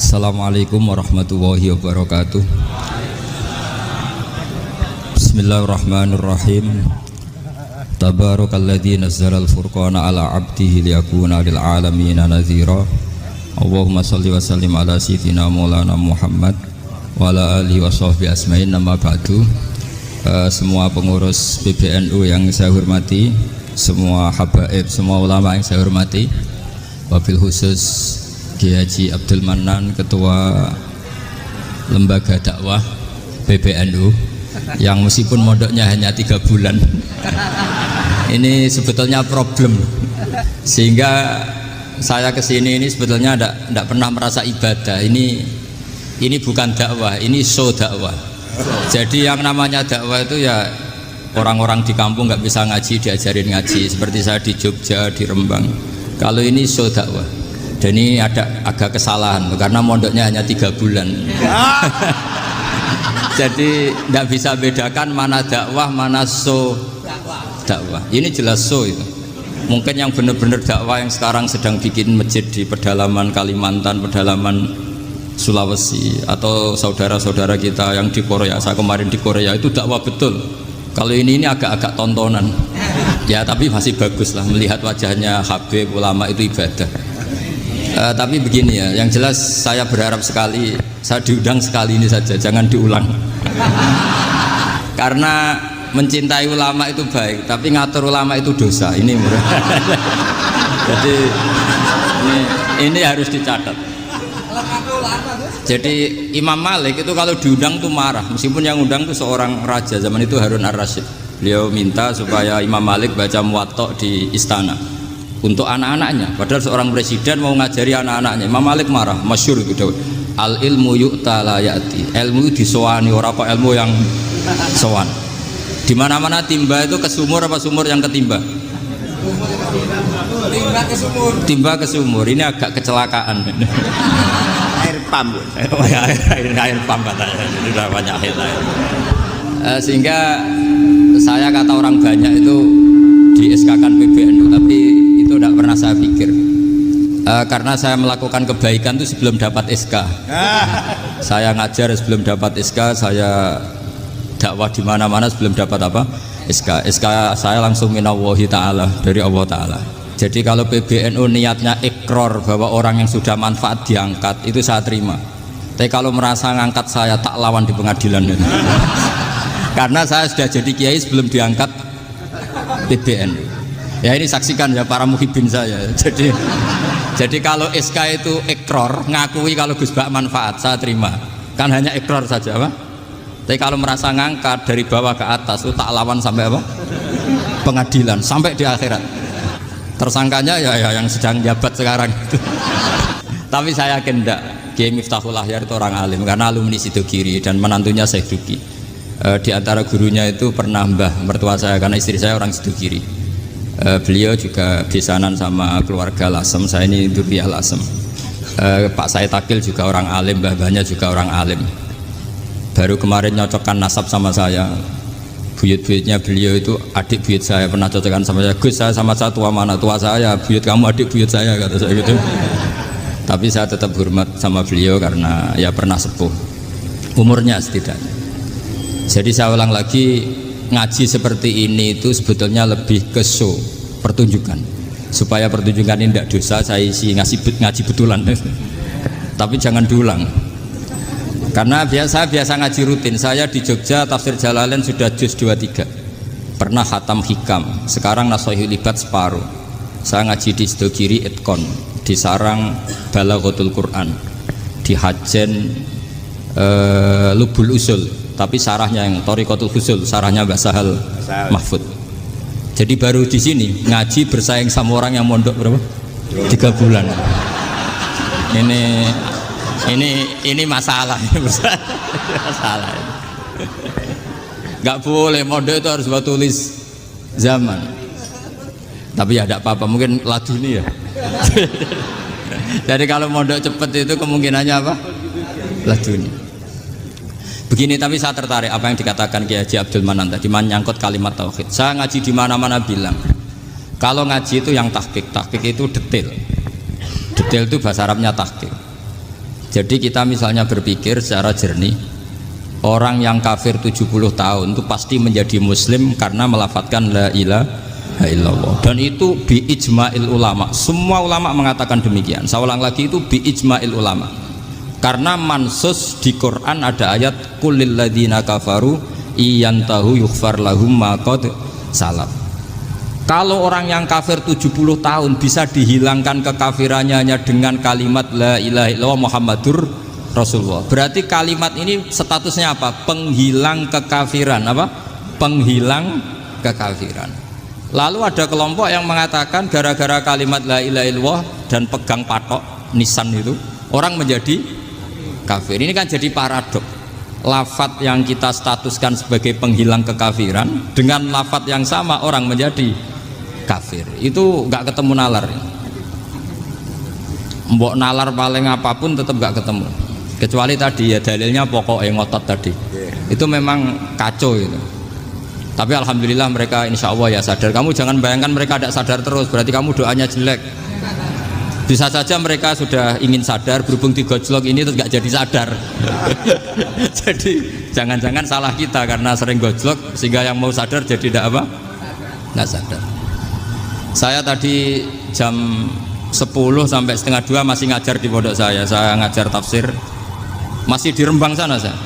Assalamualaikum warahmatullahi wabarakatuh. Bismillahirrahmanirrahim. Tabarakalladzi nazzalal furqana ala 'abdihi liyakuna lil 'alamin nadhira. Allahumma shalli wa sallim ala sayyidina Maulana Muhammad wa ala alihi wa sahbihi asma'in. Nama ba'du. Semua pengurus PBNU yang saya hormati, semua habaib, semua ulama yang saya hormati, wabil khusus Kiai Haji Abdul Manan, Ketua Lembaga Dakwah PBNU, yang meskipun mondoknya hanya 3 bulan ini sebetulnya problem, sehingga saya kesini ini sebetulnya tidak pernah merasa ibadah. Ini bukan dakwah, ini show dakwah. Jadi yang namanya dakwah itu ya orang-orang di kampung nggak bisa ngaji diajarin ngaji, seperti saya di Jogja, di Rembang. Kalau ini show dakwah, dan ini ada agak kesalahan karena mondoknya hanya 3 bulan. Jadi tidak bisa bedakan mana dakwah, mana show dakwah. Ini jelas show itu. Mungkin yang benar-benar dakwah yang sekarang sedang bikin masjid di pedalaman Kalimantan, pedalaman Sulawesi, atau saudara-saudara kita yang di Korea. Saya kemarin di Korea, itu dakwah betul. Kalau ini agak-agak tontonan. Ya tapi masih bagus lah melihat wajahnya habib ulama, itu ibadah. Tapi begini ya, yang jelas saya berharap sekali, saya diundang sekali ini saja, jangan diulang. Karena mencintai ulama itu baik, tapi ngatur ulama itu dosa. Ini jadi ini harus dicatat. Jadi Imam Malik itu kalau diundang tuh marah, meskipun yang undang tuh seorang raja zaman itu, Harun ar-Rasyid. Beliau minta supaya Imam Malik baca Muwatta di istana untuk anak-anaknya, padahal seorang presiden mau ngajari anak-anaknya. Imam Malik marah, masyhur itu Daud. Al ilmu yu'ta la ya'ti. Ilmu disowani, ora apa ilmu yang sowan. Di mana-mana timba itu ke sumur, apa sumur yang ketimba? Timba ke sumur. Ini agak kecelakaan. Air pam. Air pam katanya. Ini udah banyak air. Sehingga saya kata orang banyak itu di SK-kan PBNU, tapi itu tidak pernah saya pikir. Karena saya melakukan kebaikan itu sebelum dapat SK. Saya ngajar sebelum dapat SK, saya dakwah di mana-mana sebelum dapat apa? SK. SK saya langsung minallahi ta'ala, dari Allah Ta'ala. Jadi kalau PBNU niatnya ikrar bahwa orang yang sudah manfaat diangkat, itu saya terima. Tapi kalau merasa ngangkat saya, tak lawan di pengadilan itu. Karena saya sudah jadi kiai sebelum diangkat PBNU. Ya ini saksikan ya para muhibin saya. Jadi kalau SK itu ikrar, ngakui kalau Gus Bak manfaat, saya terima. Kan hanya ikrar saja, Pak. Tapi kalau merasa ngangkat dari bawah ke atas, itu tak lawan sampai apa? Pengadilan, sampai di akhirat. Tersangkanya ya yang sedang jabat sekarang itu. Tapi saya yakin enggak. Kiai Miftahul Ahyar itu orang alim, karena alumni Sidogiri dan menantunya Syekh Duki. Di antara gurunya itu pernah mbah mertua saya, karena istri saya orang Sidogiri. Beliau juga besanan sama keluarga Lasem. Saya ini Durriyah Lasem. Pak Said Akil juga orang alim, mbah-mbahnya juga orang alim. Baru kemarin nyocokkan nasab sama saya. Buyut-buyutnya beliau itu adik buyut saya, pernah cocokkan sama saya. Gus, saya sama saya tua mana? Tua saya, buyut kamu adik buyut saya, kata saya gitu. Tapi saya tetap hormat sama beliau karena ya pernah sepuh umurnya setidaknya. Jadi saya ulang lagi, ngaji seperti ini itu sebetulnya lebih ke show, pertunjukan, supaya pertunjukan ini tidak dosa. Saya isi ngaji betulan. Tapi jangan diulang. Karena biasa ngaji rutin. Saya di Jogja tafsir Jalalain sudah juz 23. Pernah khatam hikam. Sekarang Nashihul Ibad separuh. Saya ngaji di Sidogiri Itkon, di Sarang Balaghatul Quran, di Hajen Lubul Usul, tapi sarahnya yang Thariqatul Husul, sarahnya Mbah Sahal Mahfud. Jadi baru di sini ngaji bersaing sama orang yang mondok berapa? 3 bulan. Ini masalah, masalah. Nggak boleh mondok itu harus buat tulis zaman. Tapi ya tidak apa-apa, mungkin laduni ya. Jadi kalau mondok cepet itu kemungkinannya apa? Laduni. Begini, tapi saya tertarik apa yang dikatakan Kiai Haji Abdul Manan tadi, menyangkut kalimat tauhid. Saya ngaji di mana-mana bilang, kalau ngaji itu yang tahqiq itu detail. Detail itu bahasa Arabnya tahqiq. Jadi kita misalnya berpikir secara jernih, orang yang kafir 70 tahun itu pasti menjadi muslim karena melafadzkan la ilaha illallah, dan itu bi ijma'il ulama. Semua ulama mengatakan demikian. Saya ulang lagi, itu bi ijma'il ulama. Karena mansus di Quran ada ayat kulil ladzina kafaru iyantahu yughfar lahum ma qad salaf. Kalau orang yang kafir 70 tahun bisa dihilangkan kekafirannya hanya dengan kalimat la ilaha illallah Muhammadur Rasulullah, berarti kalimat ini statusnya apa? Penghilang kekafiran. Apa? Penghilang kekafiran. Lalu ada kelompok yang mengatakan gara-gara kalimat la ilaha illallah dan pegang patok nisan itu orang menjadi kafir. Ini kan jadi paradok. Lafadz yang kita statuskan sebagai penghilang kekafiran dengan lafadz yang sama orang menjadi kafir. Itu nggak ketemu nalar. Mbok nalar paling apapun tetap nggak ketemu. Kecuali tadi ya dalilnya pokoknya ngotot tadi. Itu memang kacau itu. Tapi alhamdulillah mereka insya Allah ya sadar. Kamu jangan bayangkan mereka tidak sadar terus, berarti kamu doanya jelek. Bisa saja mereka sudah ingin sadar, berhubung digojlok ini terus nggak jadi sadar. Jadi jangan-jangan salah kita karena sering gojlok sehingga yang mau sadar jadi tidak apa? Nggak sadar. Saya tadi jam 10 sampai setengah 2 masih ngajar di pondok saya ngajar tafsir, masih di Rembang sana saya.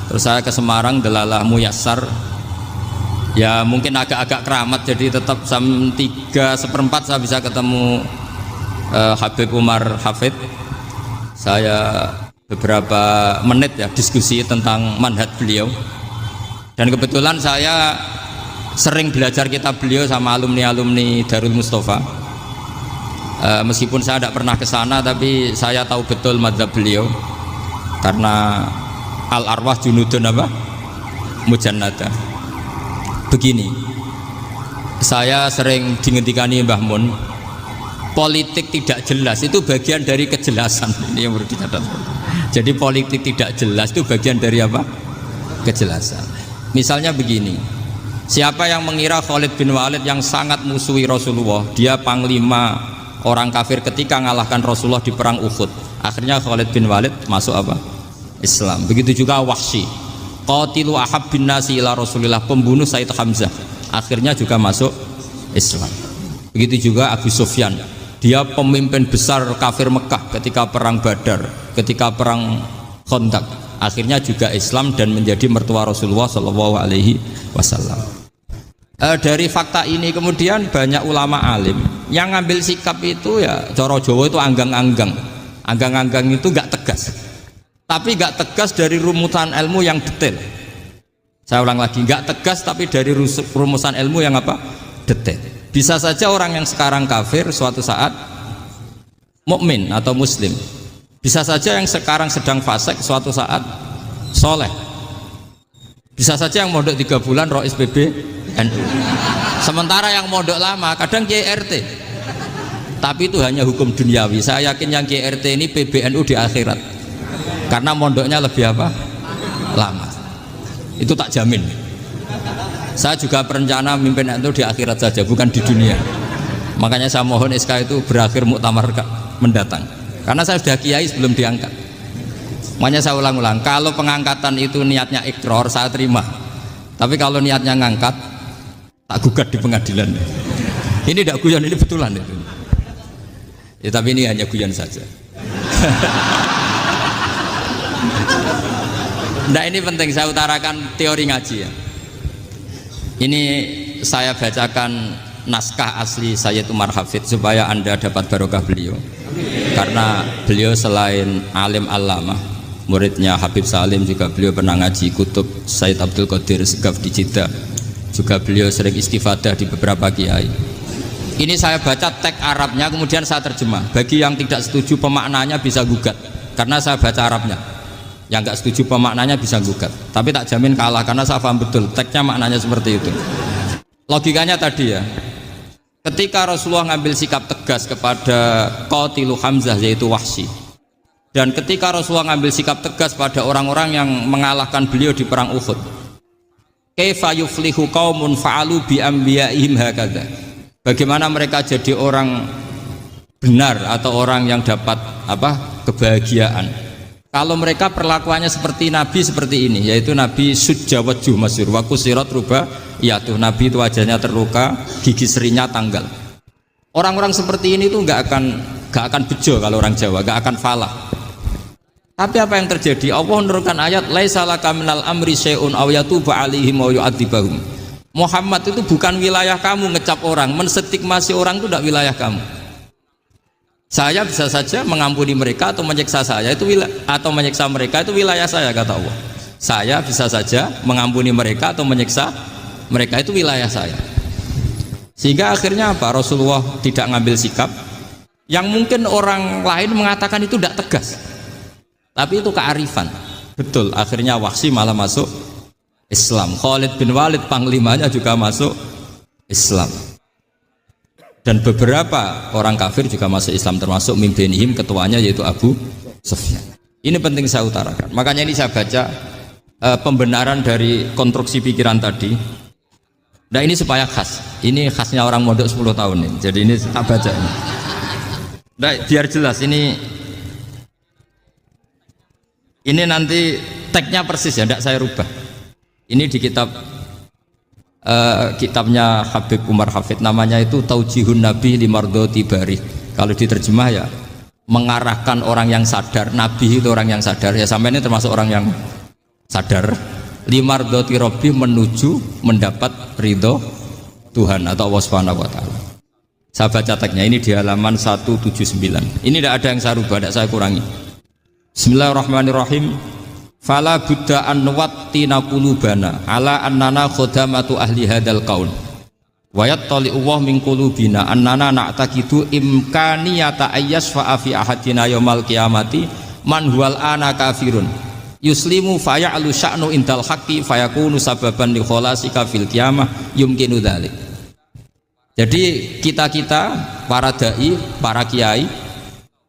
Terus saya ke Semarang, Delalah Muyassar. Ya mungkin agak-agak keramat, jadi tetap jam 3:4 saya bisa ketemu Habib Umar Hafid. Saya beberapa menit ya diskusi tentang manhaj beliau, dan kebetulan saya sering belajar kitab beliau sama alumni-alumni Darul Mustafa. Meskipun saya tidak pernah ke sana, tapi saya tahu betul mazhab beliau karena al arwah junudun apa? Mujannada. Begini, saya sering dingetikani Mbah Mun, politik tidak jelas itu bagian dari kejelasan. Ini yang perlu dicatat. Jadi politik tidak jelas itu bagian dari apa? Kejelasan. Misalnya begini, siapa yang mengira Khalid bin Walid yang sangat musuhi Rasulullah, dia panglima orang kafir ketika ngalahkan Rasulullah di perang Uhud, akhirnya Khalid bin Walid masuk apa? Islam. Begitu juga Wahsy, qatilu ahabbin nasi ila Rasulillah, pembunuh Sayyid Hamzah, akhirnya juga masuk Islam. Begitu juga Abu Sufyan, dia pemimpin besar kafir Mekah ketika perang Badar, ketika perang Khandaq, akhirnya juga Islam dan menjadi mertua Rasulullah Shallallahu Alaihi Wasallam. Dari fakta ini kemudian banyak ulama alim yang ngambil sikap itu ya coro Jawa itu anggang-anggang. Anggang-anggang itu gak tegas, tapi gak tegas dari rumusan ilmu yang detail. Saya ulang lagi, gak tegas tapi dari rumusan ilmu yang apa? Detail. Bisa saja orang yang sekarang kafir suatu saat mukmin atau muslim. Bisa saja yang sekarang sedang fasik suatu saat soleh. Bisa saja yang mondok 3 bulan Rois PB NU. Sementara yang mondok lama kadang Kiai RT. Tapi itu hanya hukum duniawi. Saya yakin yang Kiai RT ini PBNU di akhirat. Karena mondoknya lebih apa? Lama. Itu tak jamin. Saya juga berencana mimpin itu di akhirat saja, bukan di dunia. Makanya saya mohon SK itu berakhir muktamar mendatang. Karena saya sudah kiai sebelum diangkat. Makanya saya ulang-ulang, kalau pengangkatan itu niatnya ikrar, saya terima. Tapi kalau niatnya ngangkat, tak gugat di pengadilan. Ini tidak guyon, ini betulan itu. Ya, tapi ini hanya guyon saja. Nah, ini penting saya utarakan teori ngaji ya. Ini saya bacakan naskah asli Sayyid Umar Hafid supaya Anda dapat barokah beliau. Karena beliau selain alim allamah, muridnya Habib Salim, juga beliau pernah ngaji kutub Sayyid Abdul Qadir Segaf di Jeddah. Juga beliau sering istifadah di beberapa kiai. Ini saya baca teks Arabnya kemudian saya terjemah. Bagi yang tidak setuju pemaknanya bisa gugat, karena saya baca Arabnya. Yang nggak setuju pemaknanya bisa gugat, tapi tak jamin kalah karena saya paham betul teksnya maknanya seperti itu. Logikanya tadi ya, ketika Rasulullah ngambil sikap tegas kepada qatilu Hamzah yaitu Wahsy, dan ketika Rasulullah ngambil sikap tegas pada orang-orang yang mengalahkan beliau di perang Uhud, kaifa yuflihu qaumun fa'alu bi anbiya'ihim hakadha, bagaimana mereka jadi orang benar atau orang yang dapat apa? Kebahagiaan Kalau mereka perlakuannya seperti Nabi seperti ini, yaitu Nabi sujawaju masyhur wa kusirat ruba, ya tuh Nabi itu wajahnya terluka, gigi serinya tanggal. Orang-orang seperti ini tuh nggak akan bejo kalau orang Jawa, nggak akan falah. Tapi apa yang terjadi? Allah menurunkan ayat laisa laka minal amri syai'un aw yatuba 'alaihim aw yu'adzibahum. Muhammad itu bukan wilayah kamu ngecap orang, menstigmasi orang itu tidak wilayah kamu. Saya bisa saja mengampuni mereka atau menyiksa saya itu atau menyiksa mereka itu wilayah saya, kata Allah. Saya bisa saja mengampuni mereka atau menyiksa mereka itu wilayah saya. Sehingga akhirnya apa? Rasulullah tidak ngambil sikap yang mungkin orang lain mengatakan itu tidak tegas. Tapi itu kearifan. Betul, akhirnya Wahsy malah masuk Islam. Khalid bin Walid panglimanya juga masuk Islam. Dan beberapa orang kafir juga masuk Islam, termasuk mimbenihim, ketuanya yaitu Abu Sufyan. Ini penting saya utarakan. Makanya ini saya baca pembenaran dari konstruksi pikiran tadi. Nah ini supaya khas. Ini khasnya orang mondok 10 tahun nih. Jadi ini saya baca ini. Nah, biar jelas ini nanti tagnya persis ya, tidak saya rubah. Ini di kitabnya Habib Umar Hafid, namanya itu Taujihun Nabi Limardoti Bari. Kalau diterjemah ya mengarahkan orang yang sadar. Nabi itu orang yang sadar ya, sampai ini termasuk orang yang sadar. Limardoti Robbi, menuju mendapat ridho Tuhan atau Allah Subhanahu wa Ta'ala. Saya baca tagnya ini di halaman 179. Ini tidak ada yang saya rubah, tidak saya kurangi. Bismillahirrahmanirrahim. Fala buddha an nuwattina qulubana ala annana khodamatu ahli hadal qaul wa yattali'u wa min qulubina annana na'taqidu imkaniyata ayyasfa'a fi ahadina yaumal qiyamati man huwal ana kafirun yuslimu faya'lu sya'nu indal haqqi fayakunu sababan li kholasika fil qiyamah yumkinu dzalik. Jadi kita para dai, para kiai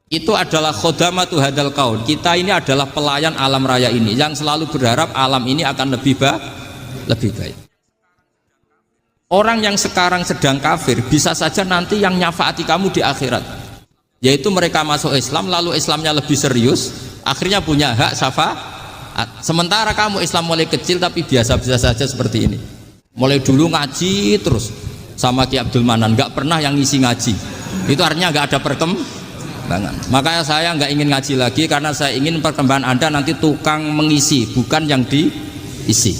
itu adalah khodamatu hadal kaun. Kita ini adalah pelayan alam raya ini yang selalu berharap alam ini akan lebih baik. Orang yang sekarang sedang kafir bisa saja nanti yang nyafaati kamu di akhirat, yaitu mereka masuk Islam lalu Islamnya lebih serius, akhirnya punya hak syafaat. Sementara kamu Islam mulai kecil tapi biasa-biasa saja seperti ini, mulai dulu ngaji terus sama Ki Abdul Manan, nggak pernah yang ngisi ngaji. Itu artinya nggak ada perkembangan. Makanya saya nggak ingin ngaji lagi karena saya ingin perkembangan Anda nanti tukang mengisi, bukan yang diisi.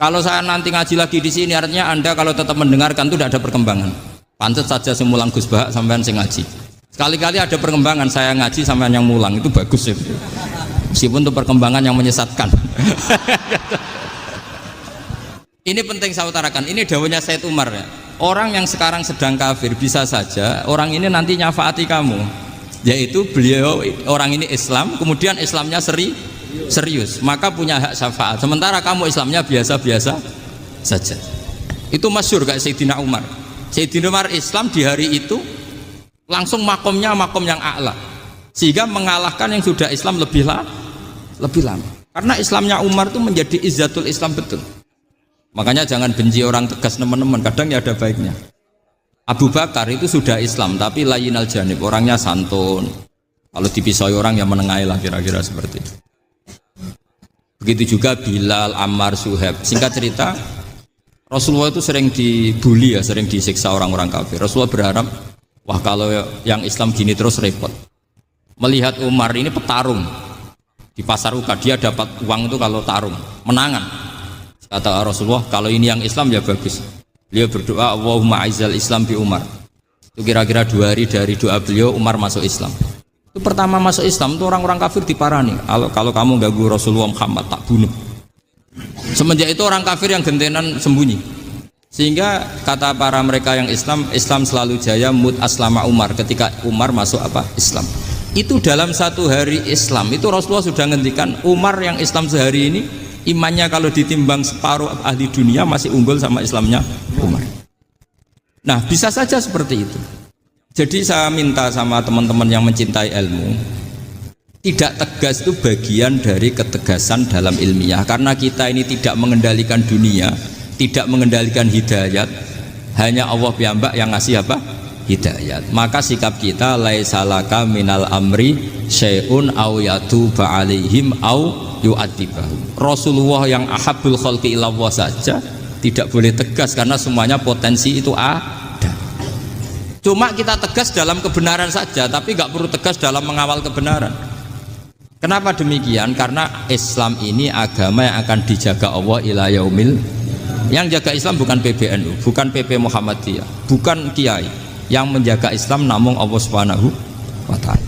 Kalau saya nanti ngaji lagi di sini, artinya Anda kalau tetap mendengarkan itu tidak ada perkembangan. Pantes saja semulang Gus Bahak sampean sing ngaji. Sekali-kali ada perkembangan, saya ngaji sampean yang mulang, itu bagus ya. Meskipun itu perkembangan yang menyesatkan. Ini penting saya utarakan. Ini dawuhnya Said Umar ya. Orang yang sekarang sedang kafir bisa saja orang ini nanti nyafaati kamu, yaitu beliau orang ini Islam, kemudian Islamnya serius, maka punya hak syafaat. Sementara kamu Islamnya biasa-biasa saja. Itu masyhur kayak Sayyidina Umar. Sayyidina Umar Islam di hari itu langsung makomnya makom yang a'la, sehingga mengalahkan yang sudah Islam lebih lama. Karena Islamnya Umar itu menjadi izzatul Islam betul. Makanya jangan benci orang tegas teman-teman, kadang ya ada baiknya. Abu Bakar itu sudah Islam tapi layinal janib, orangnya santun. Kalau dipisoi orang yang menengahi lah, kira-kira seperti itu. Begitu juga Bilal, Ammar, Suhaib. Singkat cerita, Rasulullah itu sering dibully ya, sering disiksa orang-orang kafir. Rasulullah berharap, wah kalau yang Islam gini terus repot. Melihat Umar ini petarung di pasar Uka, dia dapat uang itu kalau tarung, menangan. Kata Rasulullah, kalau ini yang Islam ya bagus. Beliau berdoa, Allahumma aizal Islam bi Umar. Itu kira-kira 2 hari dari doa beliau, Umar masuk Islam. Itu pertama masuk Islam itu orang-orang kafir diparani. Kalau kamu ganggu Rasulullah Muhammad tak bunuh. Semenjak itu orang kafir yang gentenan sembunyi. Sehingga kata para mereka yang Islam selalu jaya mut aslama Umar, ketika Umar masuk Islam. Itu dalam 1 hari Islam itu Rasulullah sudah ngendikan Umar yang Islam sehari ini imannya kalau ditimbang separuh ahli dunia masih unggul sama Islamnya Umar. Nah bisa saja seperti itu. Jadi saya minta sama teman-teman yang mencintai ilmu, tidak tegas itu bagian dari ketegasan dalam ilmiah. Karena kita ini tidak mengendalikan dunia, tidak mengendalikan hidayat, hanya Allah piyambak yang ngasih hidayat. Maka sikap kita laisalaka minal amri syai'un aw yatuba alaihim aw yu'adzibahum. Rasulullah yang ahabbul khalqi ilallah saja tidak boleh tegas karena semuanya potensi itu ada. Cuma kita tegas dalam kebenaran saja, tapi nggak perlu tegas dalam mengawal kebenaran. Kenapa demikian? Karena Islam ini agama yang akan dijaga Allah ila yaumil. Yang jaga Islam bukan PBNU, bukan PP Muhammadiyah, bukan kiai. Yang menjaga Islam namun Allah Subhanahu wa ta'ala.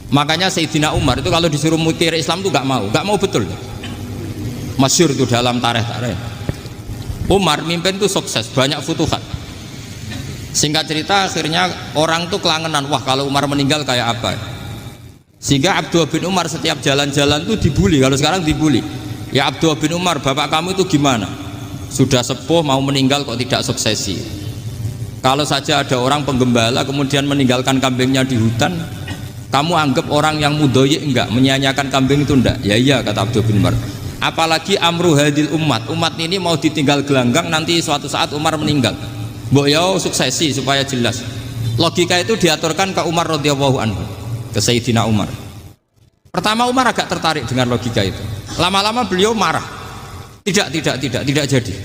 Makanya Sayyidina Umar itu kalau disuruh mikir Islam itu nggak mau betul. Masyhur itu dalam tarikh-tarikh. Umar mimpin itu sukses, banyak futuhat. Singkat cerita akhirnya orang tuh kelangenan, wah kalau Umar meninggal kayak apa. Sehingga Abdullah bin Umar setiap jalan-jalan tuh dibully. Kalau sekarang dibully, ya Abdullah bin Umar, bapak kamu itu gimana? Sudah sepuh mau meninggal kok tidak suksesi. Kalau saja ada orang penggembala kemudian meninggalkan kambingnya di hutan, kamu anggap orang yang mudoyik enggak, menyanyiakan kambing itu enggak? Ya iya, kata Abdullah bin Umar. Apalagi amru hadil umat ini mau ditinggal gelanggang, nanti suatu saat Umar meninggal. Mbok yo suksesi supaya jelas. Logika itu diaturkan ke Umar radhiyallahu anhu, ke Sayyidina Umar. Pertama Umar agak tertarik dengan logika itu. Lama-lama beliau marah. Tidak jadi.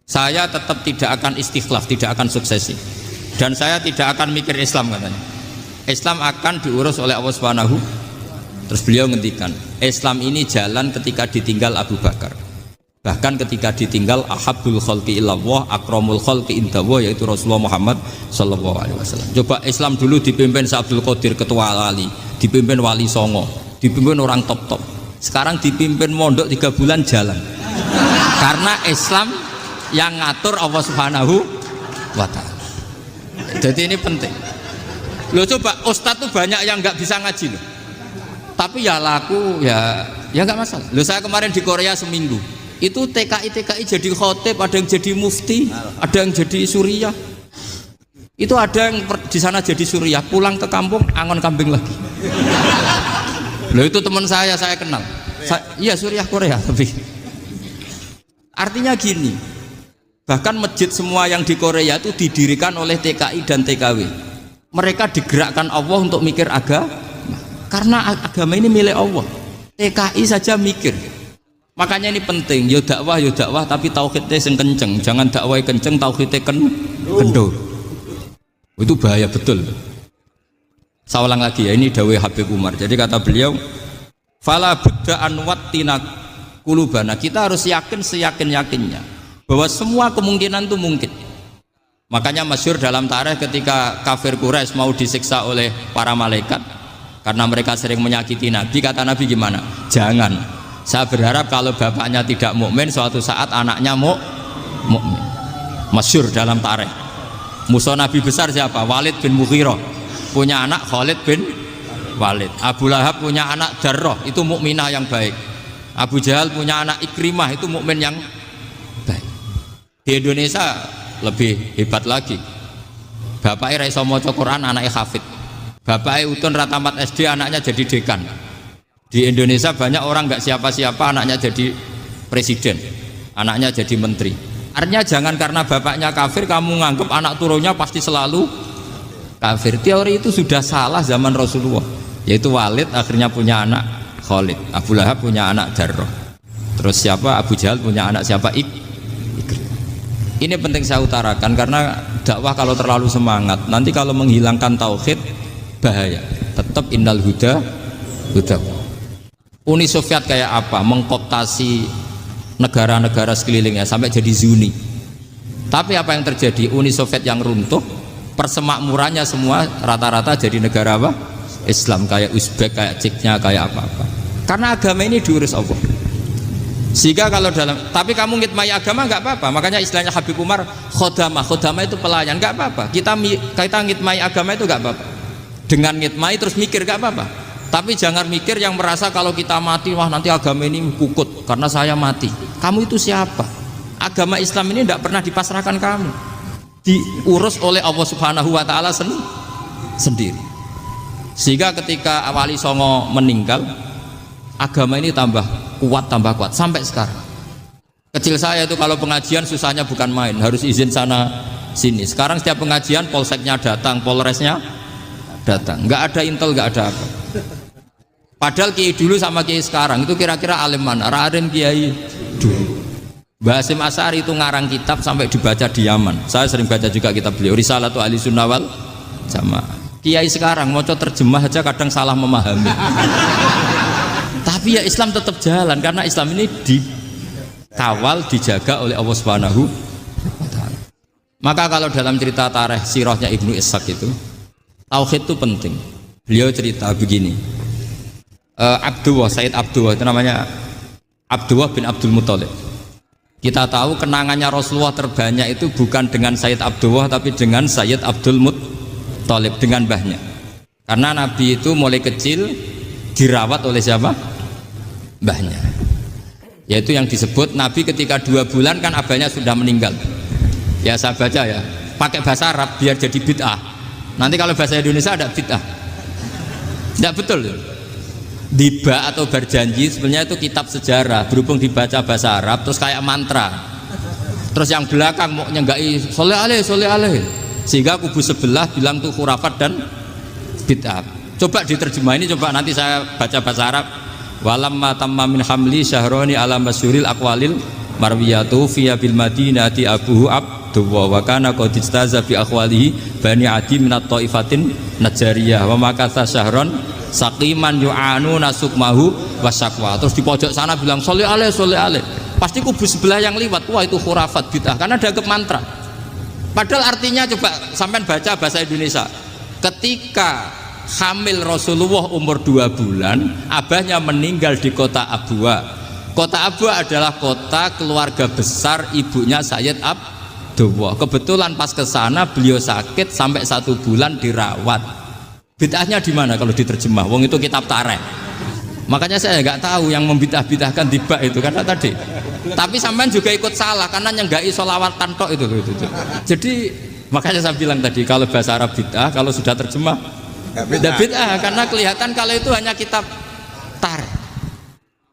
Saya tetap tidak akan istikhlaf, tidak akan suksesi. Dan saya tidak akan mikir Islam, katanya. Islam akan diurus oleh Allah Subhanahu. Terus beliau ngendikan, Islam ini jalan ketika ditinggal Abu Bakar. Bahkan ketika ditinggal ahabbul khalqi ilallah akramul khalqi indallah, yaitu Rasulullah Muhammad sallallahu alaihi wasallam. Coba Islam dulu dipimpin Abdul Qadir ketua wali, dipimpin Wali Songo, dipimpin orang top-top. Sekarang dipimpin mondok 3 bulan jalan. Karena Islam yang ngatur Allah Subhanahu wa ta'ala. Jadi ini penting. Loh coba ustadz tuh banyak yang nggak bisa ngaji loh. Tapi ya laku ya nggak masalah. Loh saya kemarin di Korea seminggu. Itu TKI jadi khotib, ada yang jadi mufti, ada yang jadi suriah. Itu ada yang di sana jadi suriah, pulang ke kampung angon kambing lagi. Loh itu teman saya kenal. Iya suriah Korea tapi. Artinya gini, bahkan masjid semua yang di Korea itu didirikan oleh TKI dan TKW. Mereka digerakkan Allah untuk mikir agama, karena agama ini milik Allah. TKI saja mikir. Makanya ini penting, yo dakwah tapi tauhidnya sing kenceng, jangan dakwah kenceng tauhidnya kendor. Itu bahaya betul. Saya ulang lagi ya, ini dawuh Habib Umar. Jadi kata beliau, fala budda an wattina kulubana. Kita harus yakin seyakin-yakinnya bahwa semua kemungkinan itu mungkin. Makanya masyhur dalam tarikh ketika kafir Quraisy mau disiksa oleh para malaikat karena mereka sering menyakiti Nabi, kata Nabi gimana? Jangan. Saya berharap kalau bapaknya tidak mukmin, suatu saat anaknya mukmin. Masyhur dalam tarikh. Musuh Nabi besar siapa? Walid bin Mughirah. Punya anak Khalid bin Walid. Abu Lahab punya anak Darrah, itu mukminah yang baik. Abu Jahal punya anak Ikrimah, itu mukmin yang baik. Di Indonesia lebih hebat lagi. Bapaknya ra iso maca Quran, anaknya hafid. Bapaknya utun ra tamat SD, anaknya jadi dekan. Di Indonesia banyak orang nggak siapa-siapa, anaknya jadi presiden, anaknya jadi menteri. Artinya jangan karena bapaknya kafir kamu nganggep anak turunnya pasti selalu kafir. Teori itu sudah salah zaman Rasulullah. Yaitu Walid akhirnya punya anak Khalid, Abu Lahab punya anak Darrah. Terus siapa? Abu Jahal punya anak siapa? Ini penting saya utarakan karena dakwah kalau terlalu semangat, nanti kalau menghilangkan tauhid bahaya. Tetap innal huda. Uni Soviet kayak apa? Mengkooptasi negara-negara sekelilingnya sampai jadi Zuni. Tapi apa yang terjadi? Uni Soviet yang runtuh, persemakmurannya semua rata-rata jadi negara apa? Islam, kayak Uzbek, kayak Ceknya, kayak apa-apa. Karena agama ini diurus Allah. Sehingga kalau dalam, tapi kamu ngitmai agama nggak apa-apa. Makanya istilahnya Habib Umar, khodamah itu pelayan, nggak apa-apa. Kita ngitmai agama itu nggak apa-apa. Dengan ngitmai terus mikir nggak apa-apa. Tapi jangan mikir yang merasa kalau kita mati, wah nanti agama ini kukut karena saya mati. Kamu itu siapa? Agama Islam ini tidak pernah dipasrahkan kamu, diurus oleh Allah Subhanahu wa ta'ala sendiri. Sehingga ketika Wali Songo meninggal, agama ini tambah kuat sampai sekarang. Kecil saya itu kalau pengajian susahnya bukan main, harus izin sana sini. Sekarang setiap pengajian polseknya datang, polresnya datang. Nggak ada intel, nggak ada apa. Padahal kiai dulu sama kiai sekarang itu kira-kira alim mana? Raden kiai dulu. Mbah Hasyim Asy'ari itu ngarang kitab sampai dibaca di Yaman. Saya sering baca juga kitab beliau, Risalatu Ahli Sunnah wal Jamaah. Kiai sekarang mau terjemah aja kadang salah memahami. Tapi ya Islam tetap jalan karena Islam ini dikawal, dijaga oleh Allah Subhanahu wa Ta'ala. Maka kalau dalam cerita tarikh sirahnya Ibnu Ishaq itu, tauhid itu penting. Beliau cerita begini. Sayyid Abdullah itu namanya Abdullah bin Abdul Muthalib. Kita tahu kenangannya Rasulullah terbanyak itu bukan dengan Sayyid Abdullah tapi dengan Sayyid Abdul Muthalib, dengan mbahnya. Karena Nabi itu mulai kecil dirawat oleh siapa? Mbahnya. Yaitu yang disebut Nabi ketika 2 bulan kan abahnya sudah meninggal. Ya saya baca ya, pakai bahasa Arab biar jadi bid'ah. Nanti kalau bahasa Indonesia ada bid'ah. Tidak betul. Diba atau berjanji sebenarnya itu kitab sejarah, berhubung dibaca bahasa Arab terus kayak mantra. Terus yang belakang mau nyenggai soleh aleh, sehingga kubu sebelah bilang tuh khurafat dan bid'ah. Coba diterjemah ini, coba nanti saya baca bahasa Arab. Walamma tamma min hamli syahroni ala masyuril aqwalil marwiyatu fiya bil madinati abuhu Abdullah wa kana qad istaza bi akhwalihi bani adi minat taifatin najariyah wa makatha syahron saqiman yu'anu nasukmahu wasakwa. Terus di pojok sana bilang sholli alaihi, pasti kubu sebelah yang liwat, wah itu khurafat bid'ah karena dianggap mantra. Padahal artinya coba sampean baca bahasa Indonesia, ketika hamil Rasulullah umur 2 bulan, abahnya meninggal di kota Abwa. Kota Abwa adalah kota keluarga besar ibunya Sayyid Abdullah. Kebetulan pas ke sana beliau sakit sampai 1 bulan dirawat. Bid'ahnya di mana kalau diterjemah? Wong itu kitab tarikh. Makanya saya nggak tahu yang membid'ah-bid'ahkan tiba itu karena tadi. Tapi sampean juga ikut salah karena nyenggai sholawatan tok itu. Jadi makanya saya bilang tadi kalau bahasa Arab bid'ah, kalau sudah terjemah bid'ah karena kelihatan kalau itu hanya kitab tarikh.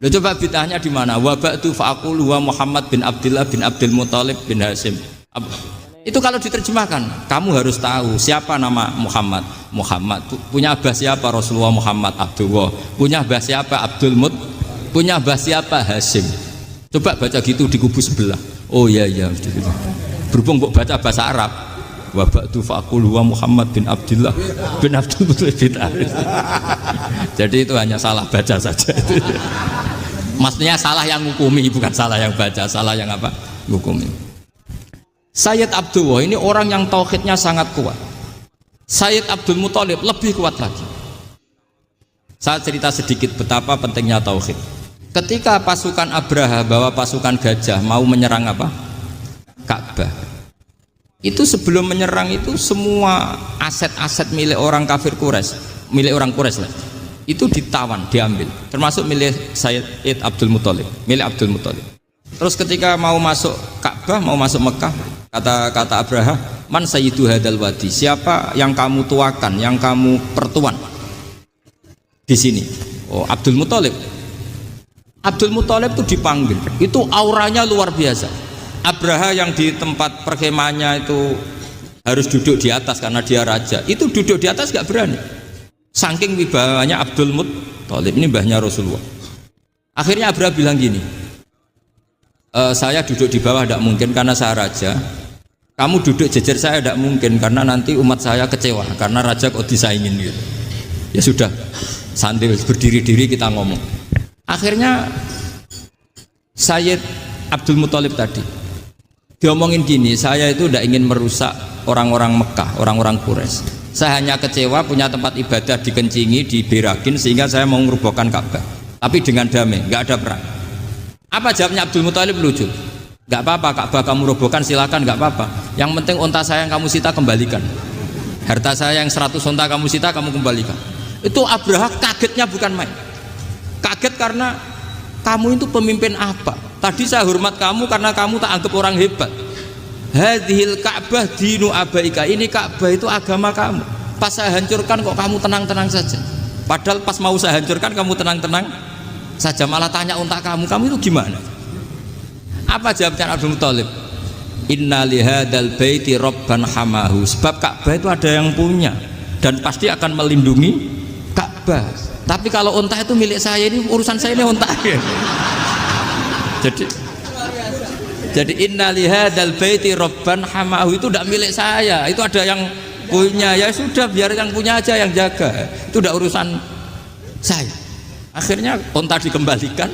Loh, coba bid'ahnya di mana? Wa ba'du fa'aqulu wa Muhammad bin Abdullah bin Abdul Muthalib bin Hasyim. Itu kalau diterjemahkan, kamu harus tahu siapa nama Muhammad. Muhammad punya abah siapa? Rasulullah Muhammad Abdullah. Punya abah siapa? Abdul Mut. Punya abah siapa? Hasyim. Coba baca gitu di kubu sebelah. Oh iya gitu. Berhubung kok baca bahasa Arab. Wa ba'du fa'aqulu wa Muhammad bin Abdullah bin Abdul Muthalib. Jadi itu hanya salah baca saja. Maksudnya salah yang ngukumi, bukan salah yang baca, salah yang apa? Ngukumi. Sayyid Abdullah ini orang yang tauhidnya sangat kuat. Sayyid Abdul Muthalib lebih kuat lagi. Saya cerita sedikit betapa pentingnya tauhid. Ketika pasukan Abraha bawa pasukan gajah mau menyerang apa? Ka'bah. Itu sebelum menyerang itu semua aset-aset milik orang kafir Quraisy, milik orang Quraisy lah. Itu ditawan, diambil, termasuk milik Sayyid Abdul Muthalib, milik Abdul Muthalib. Terus ketika mau masuk Ka'bah, mau masuk Mekah, kata Abraha, man sayyidu hadal wadi, siapa yang kamu tuakan, yang kamu pertuan di sini? Oh, Abdul Muthalib. Abdul Muthalib itu dipanggil, itu auranya luar biasa. Abraha yang di tempat perkemahannya itu harus duduk di atas karena dia raja, itu duduk di atas gak berani. Saking wibawanya Abdul Muthalib, ini mbahnya Rasulullah. Akhirnya Abraha bilang gini, saya duduk di bawah tidak mungkin karena saya raja. Kamu duduk jejer saya tidak mungkin karena nanti umat saya kecewa karena raja kok disaingin gitu. Ya sudah, sambil berdiri-diri kita ngomong. Akhirnya Sayyid Abdul Muthalib tadi diomongin gini, saya itu tidak ingin merusak orang-orang Mekah, orang-orang Quraisy. Saya hanya kecewa punya tempat ibadah dikencingi, diberakin sehingga saya mau merubuhkan Ka'bah. Tapi dengan damai, nggak ada perang. Apa jawabnya Abdul Muthalib? Lucu. Nggak apa-apa, Ka'bah kamu robohkan silakan, nggak apa-apa. Yang penting unta saya yang kamu sita kembalikan. Harta saya yang 100 unta kamu sita kamu kembalikan. Itu Abraha kagetnya bukan main. Kaget karena kamu itu pemimpin apa? Tadi saya hormat kamu karena kamu tak anggap orang hebat. Hadhil Ka'bah dinu abaika, ini Ka'bah itu agama kamu. Pas saya hancurkan kok kamu tenang-tenang saja. Padahal pas mau saya hancurkan kamu tenang-tenang saja, malah tanya unta kamu itu gimana? Apa jawabnya Abdul Muthalib? Inna lihadzal baiti rabban hamahu. Sebab Ka'bah itu ada yang punya dan pasti akan melindungi Ka'bah. Tapi kalau unta itu milik saya, ini urusan saya, ini unta. Jadi inna lihadzal baiti rabban hamahu itu tidak milik saya, itu ada yang punya. Ya sudah, biar yang punya aja yang jaga, itu tidak urusan saya. Akhirnya unta dikembalikan,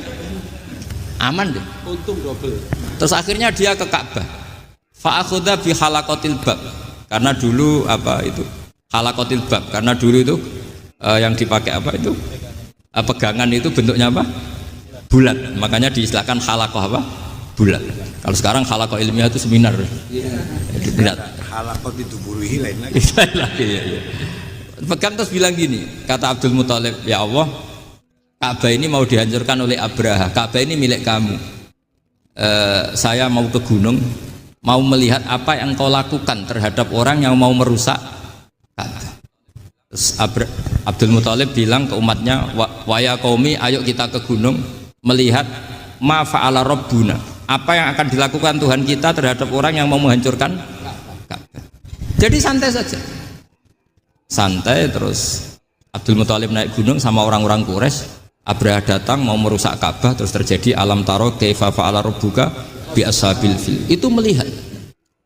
aman deh, untung double. Terus akhirnya dia ke Ka'bah, fa'akhudha bi halaqatil bab, karena dulu apa itu halaqatil bab, karena dulu itu yang dipakai apa itu pegangan itu bentuknya apa, bulat, makanya diistilahkan halaqah apa, bulat. Kalau sekarang halaqah ilmiah itu seminar. Tidak. Halaqah itu buruhi lain lagi. Ya. Pegang terus bilang gini, kata Abdul Muthalib, ya Allah, Ka'bah ini mau dihancurkan oleh Abraha. Ka'bah ini milik kamu. Saya mau ke gunung, mau melihat apa yang kau lakukan terhadap orang yang mau merusak Ka'bah. Terus Abdul Muthalib bilang ke umatnya, wa ya qaumi, ayo kita ke gunung melihat ma fa'ala rabbuna, apa yang akan dilakukan Tuhan kita terhadap orang yang mau menghancurkan Ka'bah. Jadi santai saja, santai. Terus Abdul Muthalib naik gunung sama orang-orang Quraisy. Abraha datang mau merusak Ka'bah, terus terjadi alam taro kaifa fa'ala rabbuka bi ashabil fil. Itu melihat,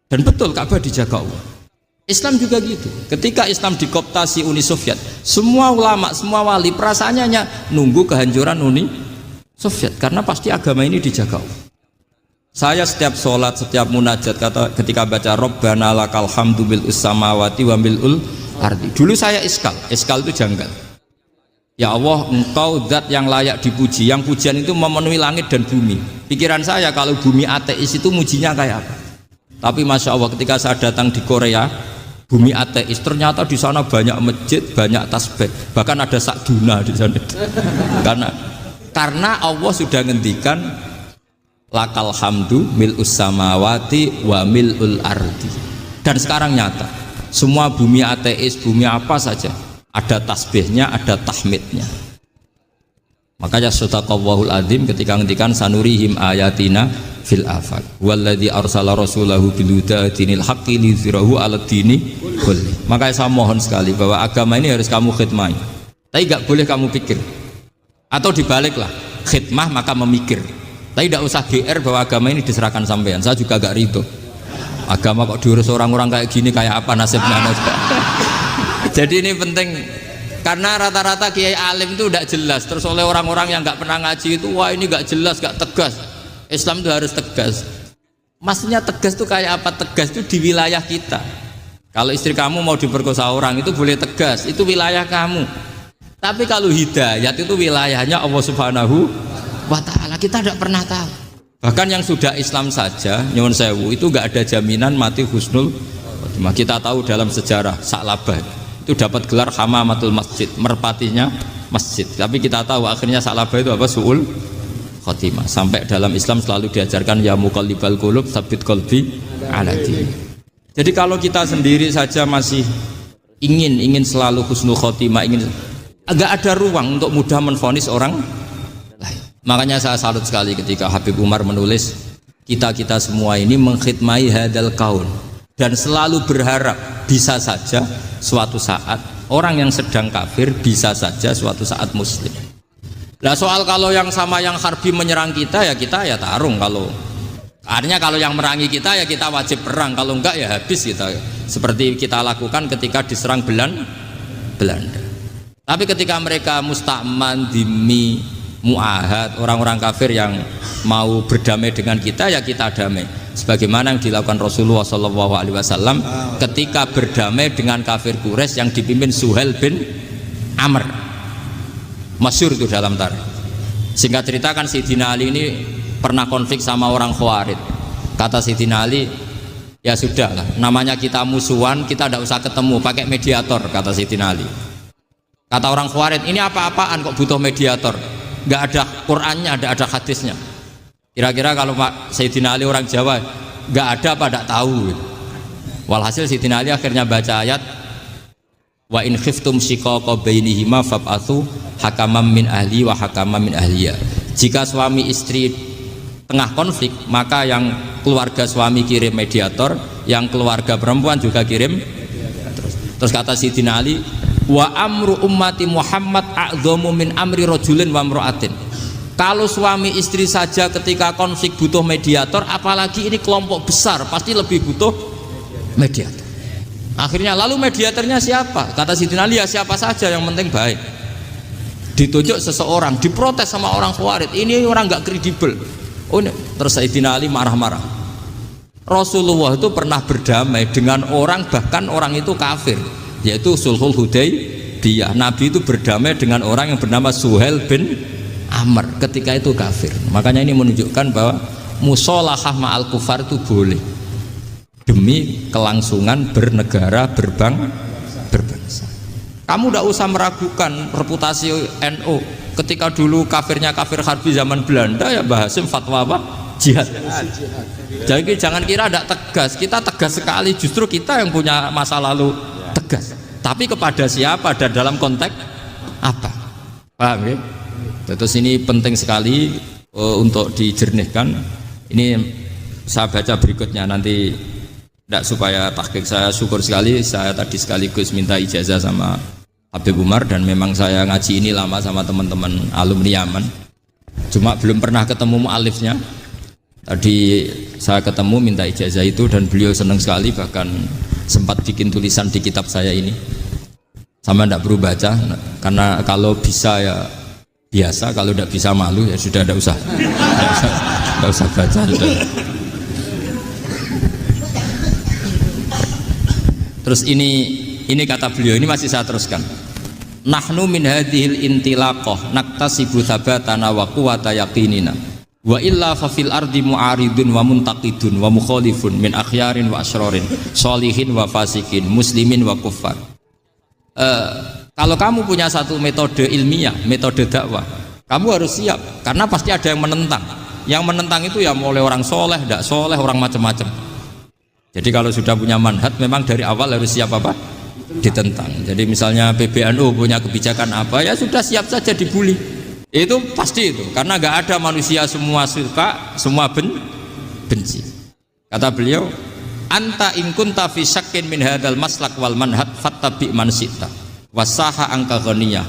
dan betul Ka'bah dijaga Allah. Islam juga gitu. Ketika Islam dikooptasi Uni Soviet, semua ulama, semua wali perasaannya hanya nunggu kehancuran Uni Soviet, karena pasti agama ini dijaga Allah. Saya setiap sholat, setiap munajat, ketika baca Rabbana lakal hamdu bil samawati wa mil'ul ardi. Dulu saya iskal itu janggal. Ya Allah, engkau zat yang layak dipuji, yang pujian itu memenuhi langit dan bumi. Pikiran saya kalau bumi ateis itu mujinya kayak apa? Tapi masya Allah, ketika saya datang di Korea, bumi ateis, ternyata di sana banyak masjid, banyak tasbih, bahkan ada sakduna di sana. Karena Allah sudah ngendikan lakal hamdu mil'us samawati wa mil'ul ardi. Dan sekarang nyata, semua bumi ateis, bumi apa saja, ada tasbihnya, ada tahmidnya. Makanya sadaqallahul adzim ketika ngendikan sanurihim ayatina fil afaq walladzi arsala rasulahu bil huda dinil haqqi liyuzhirahu 'alad dini kulli. Makanya saya mohon sekali bahwa agama ini harus kamu khidmah, tapi enggak boleh kamu pikir, atau dibaliklah, khidmah maka memikir. Tapi tidak usah GR bahwa agama ini diserahkan sampean. Saya juga gak ridho. Agama kok diurus orang-orang kayak gini, kayak apa nasibnya? Jadi ini penting, karena rata-rata kiai alim itu tidak jelas. Terus oleh orang-orang yang nggak pernah ngaji itu, wah ini nggak jelas, nggak tegas. Islam itu harus tegas. Maksudnya tegas itu kayak apa? Tegas itu di wilayah kita. Kalau istri kamu mau diperkosa orang itu boleh tegas, itu wilayah kamu. Tapi kalau hidayat itu wilayahnya Allah Subhanahu wa Ta'ala, kita tidak pernah tahu. Bahkan yang sudah Islam saja, nyuwun sewu, itu nggak ada jaminan mati husnul khotimah. Kita tahu dalam sejarah Sa'labah itu dapat gelar hamamatul masjid, merpatinya masjid. Tapi kita tahu akhirnya Sa'labah itu apa? Su'ul khotimah. Sampai dalam Islam selalu diajarkan ya muqallibal qulub tsabbit qalbi ala din. Jadi kalau kita sendiri saja masih ingin selalu husnul khotimah, agak ada ruang untuk mudah menvonis orang lain. Makanya saya salut sekali ketika Habib Umar menulis kita semua ini mengkhidmati hadal kaun, dan selalu berharap bisa saja suatu saat orang yang sedang kafir bisa saja suatu saat muslim. Nah soal kalau yang sama yang harbi menyerang kita ya tarung. Artinya kalau yang merangi kita ya kita wajib perang, kalau enggak ya habis kita. Seperti kita lakukan ketika diserang Belanda. Tapi ketika mereka musta'man, dhimmi, mu'ahad, orang-orang kafir yang mau berdamai dengan kita ya kita damai. Sebagaimana yang dilakukan Rasulullah SAW ketika berdamai dengan kafir Quraisy yang dipimpin Suhail bin Amr. Masyhur itu dalam tarikh. Singkat cerita kan Sayyidina Ali ini pernah konflik sama orang Khawarij. Kata Sayyidina Ali, ya sudahlah, namanya kita musuhan, kita tidak usah ketemu, pakai mediator, kata Sayyidina Ali. Kata orang Khawarij, ini apa-apaan kok butuh mediator? Nggak ada Qur'annya, ada hadisnya. Kira-kira kalau Pak Sayyidina Ali orang Jawa, nggak ada apa tidak tahu. Walhasil Sayyidina Ali akhirnya baca ayat wa in khiftum shiqaqa bainihima fab'atsu hakaman min ahli wa hakaman min ahliya. Jika suami istri tengah konflik, maka yang keluarga suami kirim mediator, yang keluarga perempuan juga kirim. Terus kata Sayyidina Ali, wa amru ummati Muhammad a'dhamu min amri rajulin wa imra'atin. Kalau suami istri saja ketika konflik butuh mediator, apalagi ini kelompok besar pasti lebih butuh mediator. Akhirnya lalu mediatornya siapa? Kata Sayyidina Ali, ya siapa saja yang penting baik. Ditunjuk seseorang, diprotes sama orang Khawarij, ini orang nggak kredibel. Oh, terus Sayyidina Ali marah-marah. Rasulullah itu pernah berdamai dengan orang, bahkan orang itu kafir, yaitu Sulhul Hudaybiyah. Nabi itu berdamai dengan orang yang bernama Suhail bin Amr ketika itu kafir. Makanya ini menunjukkan bahwa musolahah ma'al kufar itu boleh demi kelangsungan bernegara, berbangsa. Kamu tidak usah meragukan reputasi NU. Ketika dulu kafirnya kafir harbi zaman Belanda, ya Mbah Hasim fatwa apa? Jihad. Jadi jangan kira tidak tegas, kita tegas sekali. Justru kita yang punya masa lalu tegas. Tapi kepada siapa dan dalam konteks apa? Paham ya? Terus ini penting sekali untuk dijernihkan. Ini saya baca berikutnya nanti, tidak supaya tahqiq. Saya syukur sekali, saya tadi sekaligus minta ijazah sama Habib Umar, dan memang saya ngaji ini lama sama teman-teman alumni Yaman, cuma belum pernah ketemu mu'alifnya. Tadi saya ketemu minta ijazah itu, dan beliau senang sekali, bahkan sempat bikin tulisan di kitab saya ini. Sama tidak perlu baca, karena kalau bisa ya biasa, kalau tidak bisa malu ya sudah, tidak usah baca sudah. Terus ini kata beliau, ini masih saya teruskan. Nahnu min hadhil intilaqah naktasibu thabatana wa quwwata yaqinina wa illa fa fil ardi mu'aridun wa muntaqidun wa mukhalifun min akhyarin wa asrarin sholihin wa fasikin muslimin wa kuffar. Kalau kamu punya satu metode ilmiah, metode dakwah, kamu harus siap, karena pasti ada yang menentang. Yang menentang itu ya mulai orang soleh, tidak soleh, orang macam-macam. Jadi kalau sudah punya manhaj, memang dari awal harus siap apa? Ditentang. Jadi misalnya PBNU punya kebijakan apa, ya sudah siap saja dibully. Itu pasti itu, karena nggak ada manusia semua suka, semua benci. Kata beliau, anta in kunta fi syakkin min hadzal maslak wal manhaj fattabi man syi'ta wasaha angka ghaniyah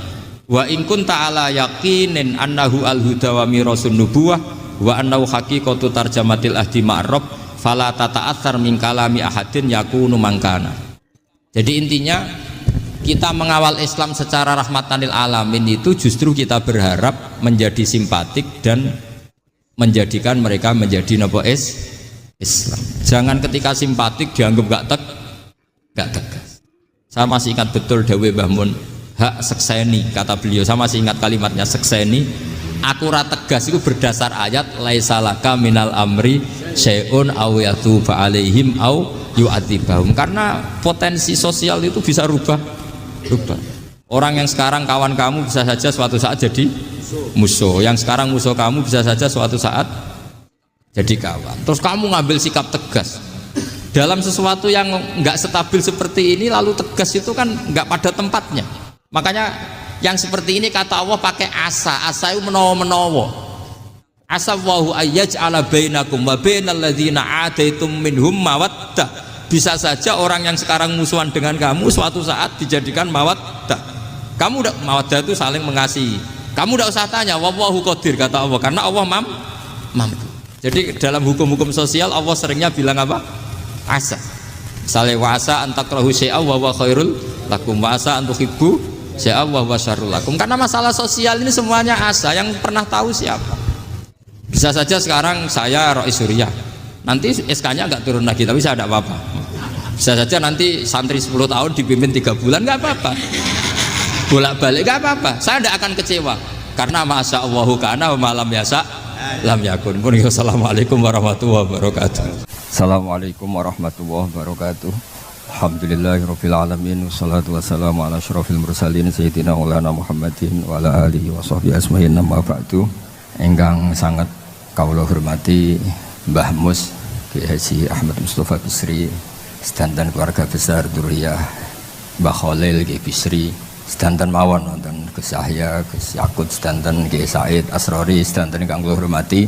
wa in kunta ala yaqinin annahu al-huda wa mirasun nubuwah wa annahu haqiqatu tarjamatil ahdi ma'rab fala tata'athar min kalami ahadin yakunu mangkana. Jadi intinya kita mengawal Islam secara rahmatanil alamin itu justru kita berharap menjadi simpatik dan menjadikan mereka menjadi nopo Islam. Jangan ketika simpatik dianggap gak tegas. Saya masih ingat betul dawe Mbah Mun, hak sekseni, kata beliau. Saya masih ingat kalimatnya, sekseni akurat tegas itu berdasar ayat laisalaka minal amri syai'un aw yatuba alaihim aw yu'adzibahum. Karena potensi sosial itu bisa rubah. Orang yang sekarang kawan kamu bisa saja suatu saat jadi musuh, yang sekarang musuh kamu bisa saja suatu saat jadi kawan. Terus kamu ngambil sikap tegas dalam sesuatu yang nggak stabil seperti ini, lalu tegas itu kan nggak pada tempatnya. Makanya yang seperti ini kata Allah pakai asa itu menawa-menawa. Asa wahu ayyaj'ala bainakum wa bainal ladzina ataitum minhum mawaddah. Bisa saja orang yang sekarang musuhan dengan kamu suatu saat dijadikan mawaddah. Kamu udah mawaddah itu saling mengasihi. Kamu udah usah tanya, wallahu qadir, kata Allah, karena Allah mampu. Jadi dalam hukum-hukum sosial Allah seringnya bilang apa? Asa. Misalnya wasa antakrahu syai'a wa huwa khairul lakum, wasa antuhibbu syai'a wa huwa syarrul lakum. Karena masalah sosial ini semuanya asa, yang pernah tahu siapa. Bisa saja sekarang saya Rois Surya, nanti SK-nya nggak turun lagi, tapi saya tidak apa-apa. Bisa saja nanti santri 10 tahun dipimpin 3 bulan, nggak apa-apa. Bolak-balik nggak apa-apa, saya tidak akan kecewa, karena masya Allahu kana wa malam yasa lam yakun. Assalamualaikum warahmatullahi wabarakatuh. Assalamualaikum warahmatullahi wabarakatuh. Alhamdulillahirabbil alamin, wassalatu wassalamu ala asyrofil mursalin sayyidina maulana Muhammadin wa ala alihi wa sahbihi ajmain. Amma ba'du. Ingkang sangat kawula hormati Mbah Mus Kiai Haji Ahmad Mustofa Bisri, sedanten keluarga besar Duriyah Mbah Khalil Kiai Bisri, sedanten mawon wonten Gus Yahya, Gus Yakut, sedanten Kiai Said Asrori, sedanten ingkang kula hormati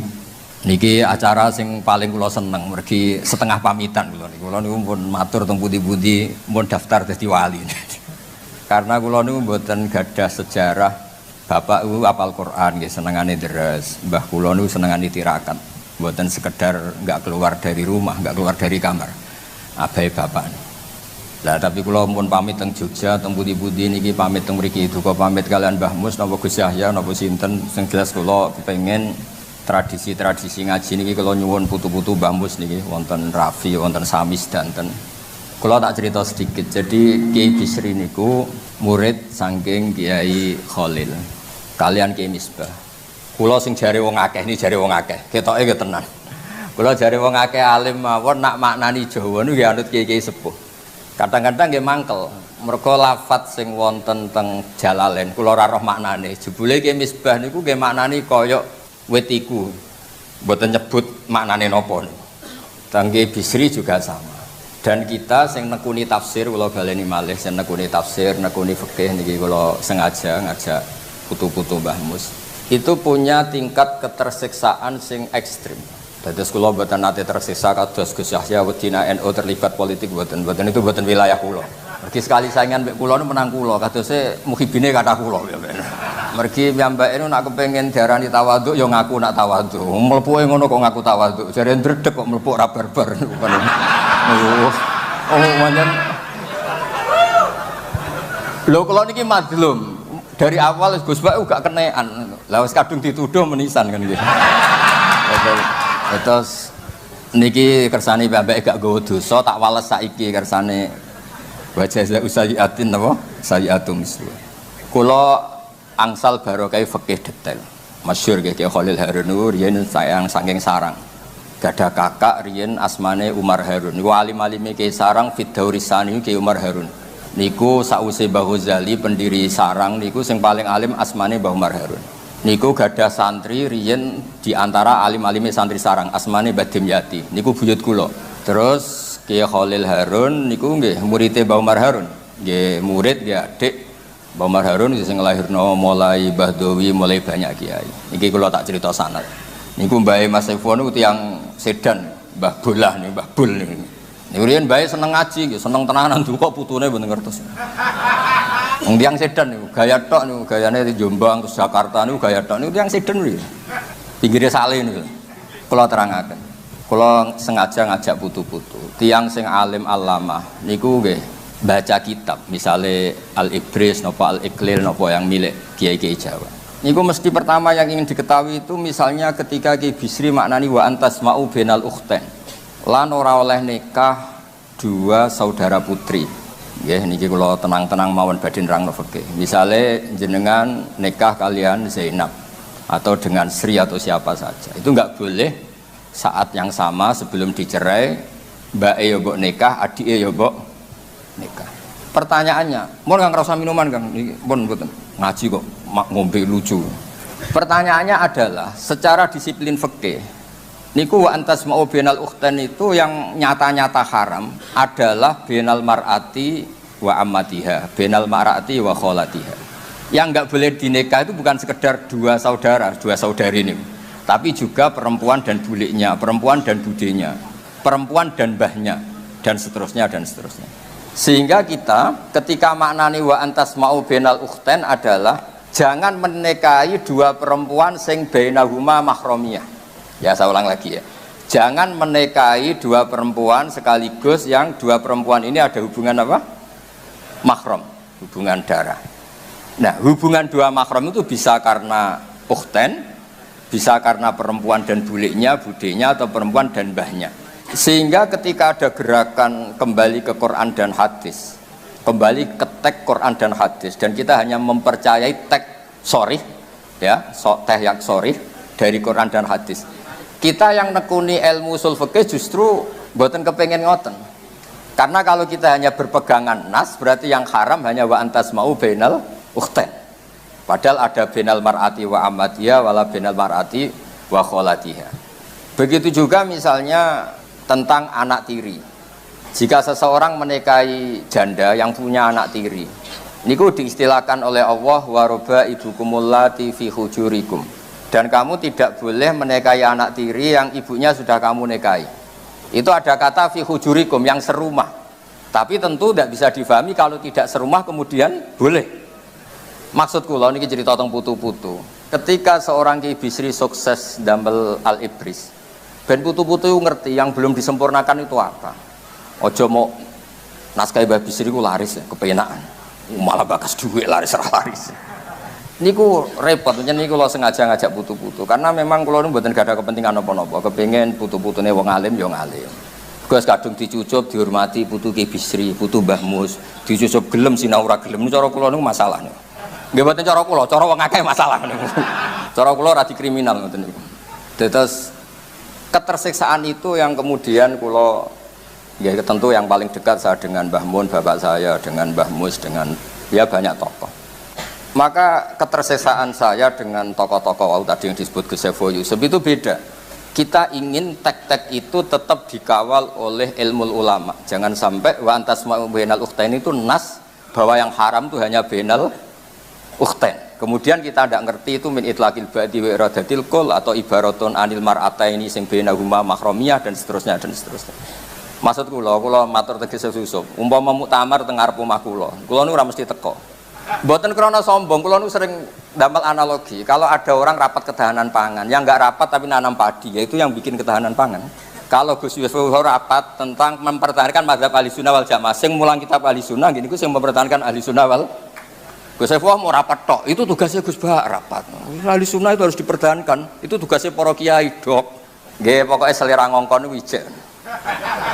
Niki acara sing paling kula seneng mergi setengah pamitan kula niku. Kula niku pun matur teng pundi-pundi pun daftar dadi wali. Karena kula niku mboten gadah sejarah bapak ku apal Quran nggih senengane deres. Mbah kula niku senengane tirakat. Mboten sekedar enggak keluar dari rumah, enggak keluar dari kamar. Abai bapak. Lah tapi kula pun pamit teng Jogja teng pundi-pundi niki pamit teng mriki duka pamit kalian Mbah Mus napa Gus Yahya napa sinten sing jelas kula kepengin tradisi-tradisi ngaji niki kalau nyuwun putu-putu Mbah Mus niki wonten Rafi, wonten Samis danten. Kula tak cerita sedikit. Jadi Kiai Bisri niku murid saking Kiai Khalil. Kalian Kiai Misbah. Kula sing jare wong akeh niki jare wong akeh. Ketoke nggih tenan. Kula jare wong akeh alim mawon nak maknani Jawa niku nggih anut Kiai-kiai sepuh. Kadang-kadang nggih mangkel. Mergo lafat sing wonten teng Jalalain kula ora roh maknane. Jebule Kiai Misbah niku nggih maknani kaya wetiku, mboten nyebut maknane napa niku. Tangge Bisri juga sama. Dan kita sing nekuni tafsir kula baleni malih sing nekuni tafsir, nekuni fikih niki kula sengaja ngajak putu-putu Mbah Mus. Itu punya tingkat ketersiksaan sing ekstrim. Dados kula mboten nate tersiksa kados Gus Yahya wedina NU terlibat politik mboten itu mboten wilayah kula. Mergi sekali saingan mbek kula menang kula kadose muhibine kathah kula. Mergi piyambake nak kepengin diarani tawaduk ya ngaku nak tawaduk. Mlepuke ngono kok ngaku tawaduk. Jare ndredeg kok mlepuk ra barbar. Manjen. Lho kula niki madlum. Dari awal Gus Bak gak kenekan. Lah wis kadung dituduh menisan kan nggih. Terus niki kersane piyambake gak nggawa dosa tak wales saiki kersane wajah usayiatin napa? Sayiatum mislu. Kula angsal barokah fikih detail. Masyhur nggih Kiai Khalil Harun niku riyen sayang saking Sarang. Gadah kakak riyen asmane Umar Harun. Niku alim-alime Kiai Sarang Fiddaurisani Kiai Umar Harun. Niku sause Mbah Ghazali pendiri Sarang niku sing paling alim asmane Mbah Umar Harun. Niku gadah santri riyen di antara alim-alime santri Sarang asmane Mbah Dimyati. Niku buyut kula. Terus Kiai Khalil Harun niku nggih murite Mbah Umar Harun. Nggih murid nggih adik Mbah Umar Harun sing nglahirno mulai Mbah Dowi mulai banyak kiai. Niki kula tak cerita sanad. Niku mbahe Mas Efon niku tiyang Sedan, Mbah Bolah niku Mbah Bul niku. Niku riyen mbahe seneng ngaji nggih, seneng tenanan duka putune mboten ngertos. Wong tiyang Sedan niku gaya tok niku gayane di Jombang terus Jakarta niku gaya tok niku tiyang Sedan niku. Pinggire sale niku. Kula terangaken. Kula sengaja ngajak putu-putu. Tiyang sing alim allamah niku nggih baca kitab, misalnya Al-Ibris, napa Al-Iqlil, napa yang milik kiai-kiai Jawa. Niku mesti pertama yang ingin diketahui itu misalnya ketika Kiai Bisri maknani wa antas ma'u benal ukhten. Lan ora oleh nikah dua saudara putri. Nggih niki kula tenang-tenang mawon badhe nerangno fikih. Misale jenengan nikah kalian Zainab atau dengan Sri atau siapa saja. Itu enggak boleh saat yang sama sebelum dicerai mbake ya mbok nikah, adike ya mbok nikah. Pertanyaannya, mun nggak ngerasa minuman Kang, pun mboten ngaji kok ngombe lucu. Pertanyaannya adalah secara disiplin fikih niku wa antas ma'u binal ukhtan itu yang nyata-nyata haram adalah binal mar'ati wa ammatiha, binal mar'ati wa kholatiha. Yang enggak boleh dinikah itu bukan sekedar dua saudara, dua saudari ini, tapi juga perempuan dan buliknya, perempuan dan budenya, perempuan dan mbahnya, dan seterusnya dan seterusnya. Sehingga kita ketika maknani wa antas ma'u binal ukhtan adalah jangan menikahi dua perempuan sing bainahuma mahramiyah. Ya saya ulang lagi ya. Jangan menikahi dua perempuan sekaligus yang dua perempuan ini ada hubungan apa? Mahram, hubungan darah. Nah, hubungan dua mahram itu bisa karena ukhtan, bisa karena perempuan dan buliknya, budenya atau perempuan dan mbahnya. Sehingga ketika ada gerakan kembali ke Quran dan hadis, kembali ke teks Quran dan hadis, dan kita hanya mempercayai teks sharih ya, teks yang sharih dari Quran dan hadis. Kita yang nekuni ilmu ushul fikih justru mboten kepengin ngoten. Karena kalau kita hanya berpegangan nas berarti yang haram hanya wa antas ma'u bainal ukhtain. Padahal ada bainal mar'ati wa ammatiha wala bainal mar'ati wa kholatiha. Begitu juga misalnya tentang anak tiri. Jika seseorang menikahi janda yang punya anak tiri, niku diistilahkan oleh Allah wa roba ibukumul lati fi hujurikum Dan kamu tidak boleh menikahi anak tiri yang ibunya sudah kamu nikahi. Itu ada kata fi hujurikum yang serumah. Tapi tentu tidak bisa difahami kalau tidak serumah kemudian boleh. Maksud kula niki cerita tentang putu-putu. Ketika seorang Ki Bisri sukses damel Al-Ibris, ben putu-putu ngerti yang belum disempurnakan itu apa. Ojo mau naskah Mbah Bisri ku laris ya, kepenaan. Malah bakas duit laris. Niku repot, niku kula sengaja ngajak putu-putu karena memang kula nu mboten gadah kepentingan apa-apa. Kepengin putu-putune wong alim ya ngalim. Gus kadung dicucup dihormati putu Ki Bisri, putu Mbah Mus, dicucup gelem sinau ora gelem. Cara kula niku masalah niku. Nggih mboten cara kula, cara wong akeh masalah niku. Cara kula ora dikriminal ngoten niku. Terus ketersiksaan itu yang kemudian kula ya tentu yang paling dekat saya dengan Mbah Mun, bapak saya, dengan Mbah Mus, dengan ya banyak tokoh. Maka ketersiksaan saya dengan tokoh-tokoh tadi yang disebut Gus Saiful Yusuf itu beda. Kita ingin tek-tek itu tetap dikawal oleh ilmu ulama. Jangan sampai wa antasma'u bainal ukhtain itu nas bahwa yang haram itu hanya bainal ukhtain. Kemudian kita tidak ngerti itu min itlaqil ba'di wa iradatil qul atau ibaratun anil mar'ataini sing bainahuma mahramiyah dan seterusnya dan seterusnya. Maksud kula matur tegese Yusuf, umpama muktamar teng ngarep omah kula niku ora mesti teko. Mboten krana sombong, kula nu sering damel analogi. Kalau ada orang rapat ketahanan pangan, yang enggak rapat tapi nanam padi, yaitu yang bikin ketahanan pangan. Kalau Gus Yusuf rapat tentang mempertahankan mazhab Ahlussunnah wal Jamaah, sing mulang kitab Ahlussunnah gini ku sing mempertahankan Ahlussunnah wal Gus Yusuf mau rapat tok, itu tugasnya Gus Bah rapat. Ahlussunnah itu harus dipertahankan, itu tugasnya para kiai dok. Nggih, pokoknya selera ngongkon wijek.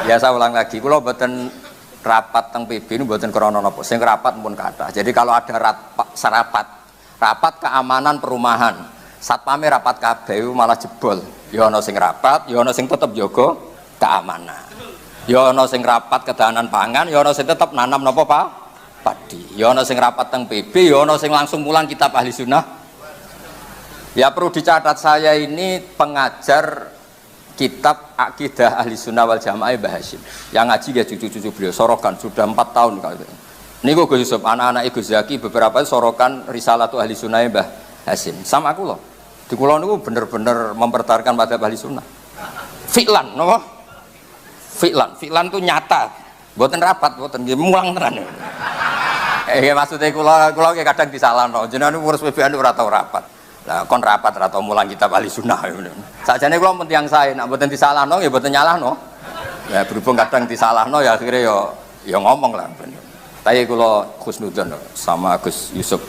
Ya saya ulang lagi, kula mboten rapat teng PB ini mboten krana napa, sing rapat pun kathah. Jadi kalau ada rapat keamanan perumahan, satpame rapat kabeh malah jebol. Ya ana sing rapat, ya ana sing tetep jaga keamanan. Ya ana sing rapat ketahanan pangan, ya ana sing tetep nanam napa Pak? Padi. Ya ana sing rapat teng PB, ya ana sing langsung mulang kitab Ahlussunnah. Ya perlu dicatat saya ini pengajar kitab Aqidah Ahlussunnah wal Jamaah Mbah Hasyim. Yang ngaji ya cucu-cucu beliau sorokan sudah 4 tahun kali. Niku Gus Yusuf, anak-anak Gus Zaki beberapa sorokan Risalatu Ahlussunnah Mbah Hasyim. Sama kula. Di kula niku bener-bener mempertahankan madzhab Ahlussunnah. Fi'lan napa? Fi'lan itu nyata. Mboten rapat, mboten nggih mulang tenan. Maksudnya kula kadang disalahno. Jenengan ngurus PBN ora tau rapat. Lah kon rapat ora tau mulang kitab Ahlussunnah. Sakjane kula men tiyang sae nek mboten disalahno ya mboten nyalahno. Ya berhubung kadang disalahno ya akhirnya ya ngomong lah. Tapi kula husnudzon sama Gus Yusuf.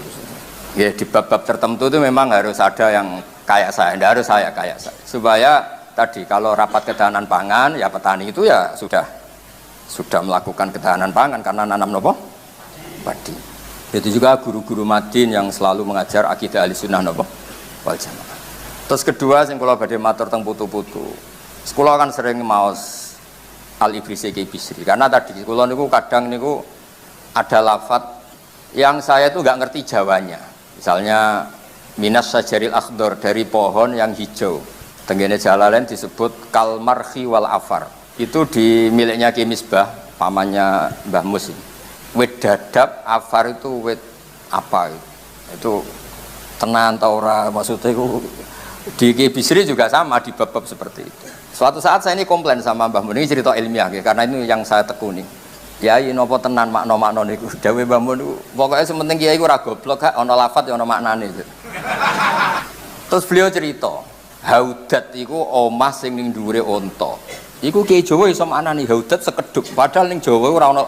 Ya di bab-bab tertentu itu memang harus ada yang kayak saya, tidak harus saya kayak saya. Supaya tadi kalau rapat ketahanan pangan ya petani itu ya sudah melakukan ketahanan pangan karena nanam nopo padi. Itu juga guru-guru Madin yang selalu mengajar akidah Ahlussunnah nopo wal Jamaah. Terus kedua sing kula badhe matur teng putu-putu. Kula kan sering maos Al-Ibris Ki Bisri karena tadi kula niku kadang niku ada lafadz yang saya itu enggak ngerti Jawanya. Misalnya minas sajaril akhdar, dari pohon yang hijau. Tenggene Jalalain disebut kalmarhi wal afar. Itu di miliknya Ki Misbah, pamannya Mbah Mus. Wit dadap, afar itu wit apa itu tenan ta ora, maksudnya itu di Ki Bisri juga sama di bab-bab seperti itu. Suatu saat saya ini komplain sama Mbah Mun, ini cerita ilmiah karena ini yang saya tekuni. Kiai napa tenan makna-makna niku dawuh Mbah Mun niku pokoke sementing kiai ku ora goblok gak ana lafadz ya ana maknane. Terus beliau cerita, haudat iku omah sing ning dhuwure unta. Iku kiai Jawa iso maknani haudat sekedhuk, padahal ning Jawa ora ana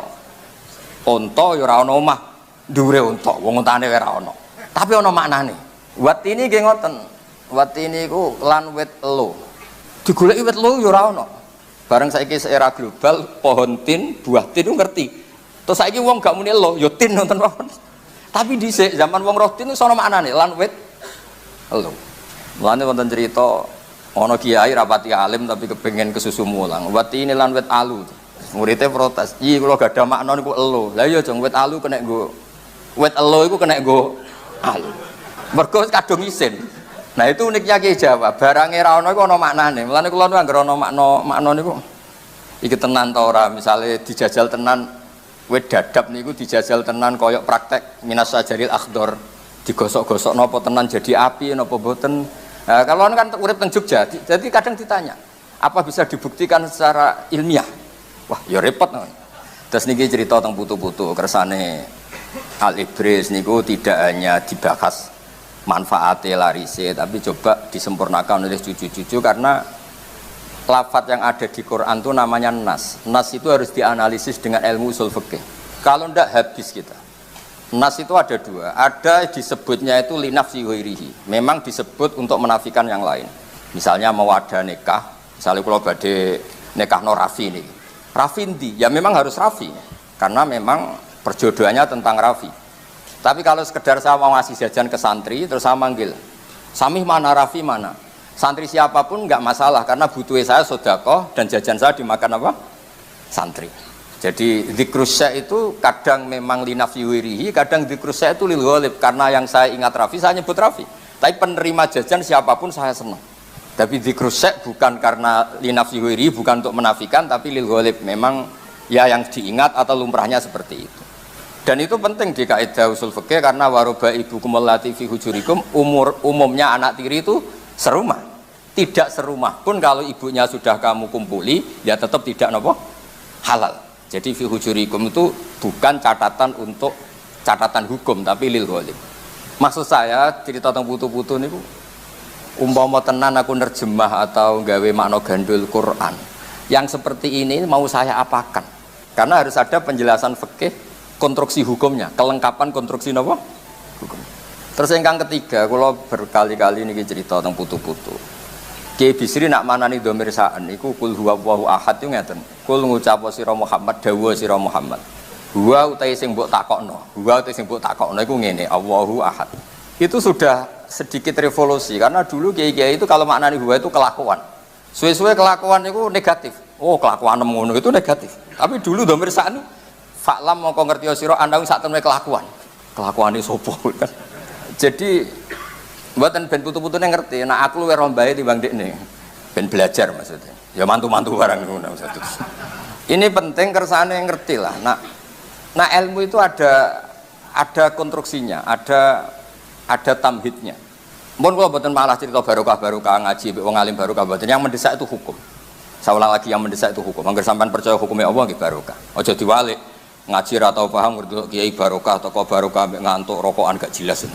unta ya ora ana omah dhuwure unta, wong untane ora ana. Tapi ana maknane. Watini nggih ngoten. Watini iku lan wit elo. Digoleki wit elo ya ora ana. Bareng saiki era global, pohon tin, buah tin itu ngerti. Terus saiki wong gak muni elo, ya tin nonton pohon. Tapi dhisik zaman wong roh tin sono maknane lan wit elo. Mulane wonten cerita ana kiai rapati alim tapi kepengin kesusu mulang. Watini lan wit alu. Muridnya protes, "Iki kula gak ada makna niku elo." Lah iya jeng wit alu kena nggo wit elo iku kena nggo alu. Mergo kadung isin. Nah itu uniknya Ki Jawa, barangnya ra ono iku ana maknane. Mulane kula nu anggere ana makna niku iki tenan ta ora, misale dijajal tenan wit dadap niku dijajal tenan koyok praktek minas sajaril akhdar, digosok-gosok napa tenan jadi api napa mboten. Nah, kalau kan urip teng Jogja, jadi kadang ditanya, apa bisa dibuktikan secara ilmiah? Wah, ya repot. Terus niki cerita tentang putu-putu kersane Al-Ibris niku tidak hanya dibahas manfaatnya larise, tapi coba disempurnakan oleh cucu-cucu karena lafadz yang ada di Quran itu namanya nas. Nas itu harus dianalisis dengan ilmu usul fikih. Kalau ndak habis kita. Nas itu ada dua. Ada disebutnya itu linafsi ghairihi. Memang disebut untuk menafikan yang lain. Misalnya mewada nikah. Misalnya kalau badhe nikah no Rafi nih. Rafi ndi? Ya memang harus Rafi. Karena memang perjodohannya tentang Rafi. Tapi kalau sekedar saya mau ngasih jajan ke santri, terus saya manggil, Samih mana, Rafi mana? Santri siapapun nggak masalah, karena butuhnya saya sodakoh dan jajan saya dimakan apa? Santri. Jadi dzikrusya itu kadang memang linafsi wirihi, kadang dzikrusya itu lil ghalib, karena yang saya ingat Rafi, saya nyebut Rafi. Tapi penerima jajan siapapun saya senang. Tapi dzikrusya bukan karena linafsi wirihi, bukan untuk menafikan, tapi lil ghalib. Memang ya yang diingat atau lumrahnya seperti itu. Dan itu penting di kaidah usul fikih karena waroba ibukum allati fi hujurikum, umumnya anak tiri itu serumah. Tidak serumah pun kalau ibunya sudah kamu kumpuli ya tetap tidak nopo halal. Jadi fi hujurikum itu bukan catatan untuk catatan hukum tapi lil ghalib. Maksud saya cerita tentang putu-putu niku umpama tenan aku nerjemah atau gawe makna gandul Quran. Yang seperti ini mau saya apakan? Karena harus ada penjelasan fikih konstruksi hukumnya, kelengkapan konstruksi apa? Hukum. Terus yang ketiga, kalau berkali-kali ini cerita tentang putu-putu. Kiai Bisri nak manani dhamir sa'an iku kul huwallahu ahad yo ngeten. Kul ngucap sira Muhammad dawuh sira Muhammad. Huwa utahe sing mbok takokno. Huwa utahe sing mbok takokno iku ngene, Allahu ahad. Itu sudah sedikit revolusi karena dulu kiai-kiai itu kalau maknani huwa itu kelakuan. Suwe-suwe kelakuan itu negatif. Oh, kelakuan ngono itu negatif. Tapi dulu dhamir sa'an Faklam mongko ngerti sira andang sak temene kelakuan. Kelakuane sapa kan. Jadi mboten ben putu-putune ngerti, nek aku luwih rombahe timbang dekne. Ben belajar maksudnya. Ya mantu-mantu barang ngono maksudnya. Ini penting kersane ngerti lah. Nah ilmu itu ada konstruksinya, ada tamhidnya. Mun kula mboten malah cerita barokah-barokah ngaji wong alim barokah mboten. Yang mendesak itu hukum. Saya ulang lagi yang mendesak itu hukum. Angger sampean percaya hukumnya Allah nggih barokah. Aja diwalik. Ngaji atau paham ngerti kiai barokah toko barokah ngantuk rokokan gak jelas.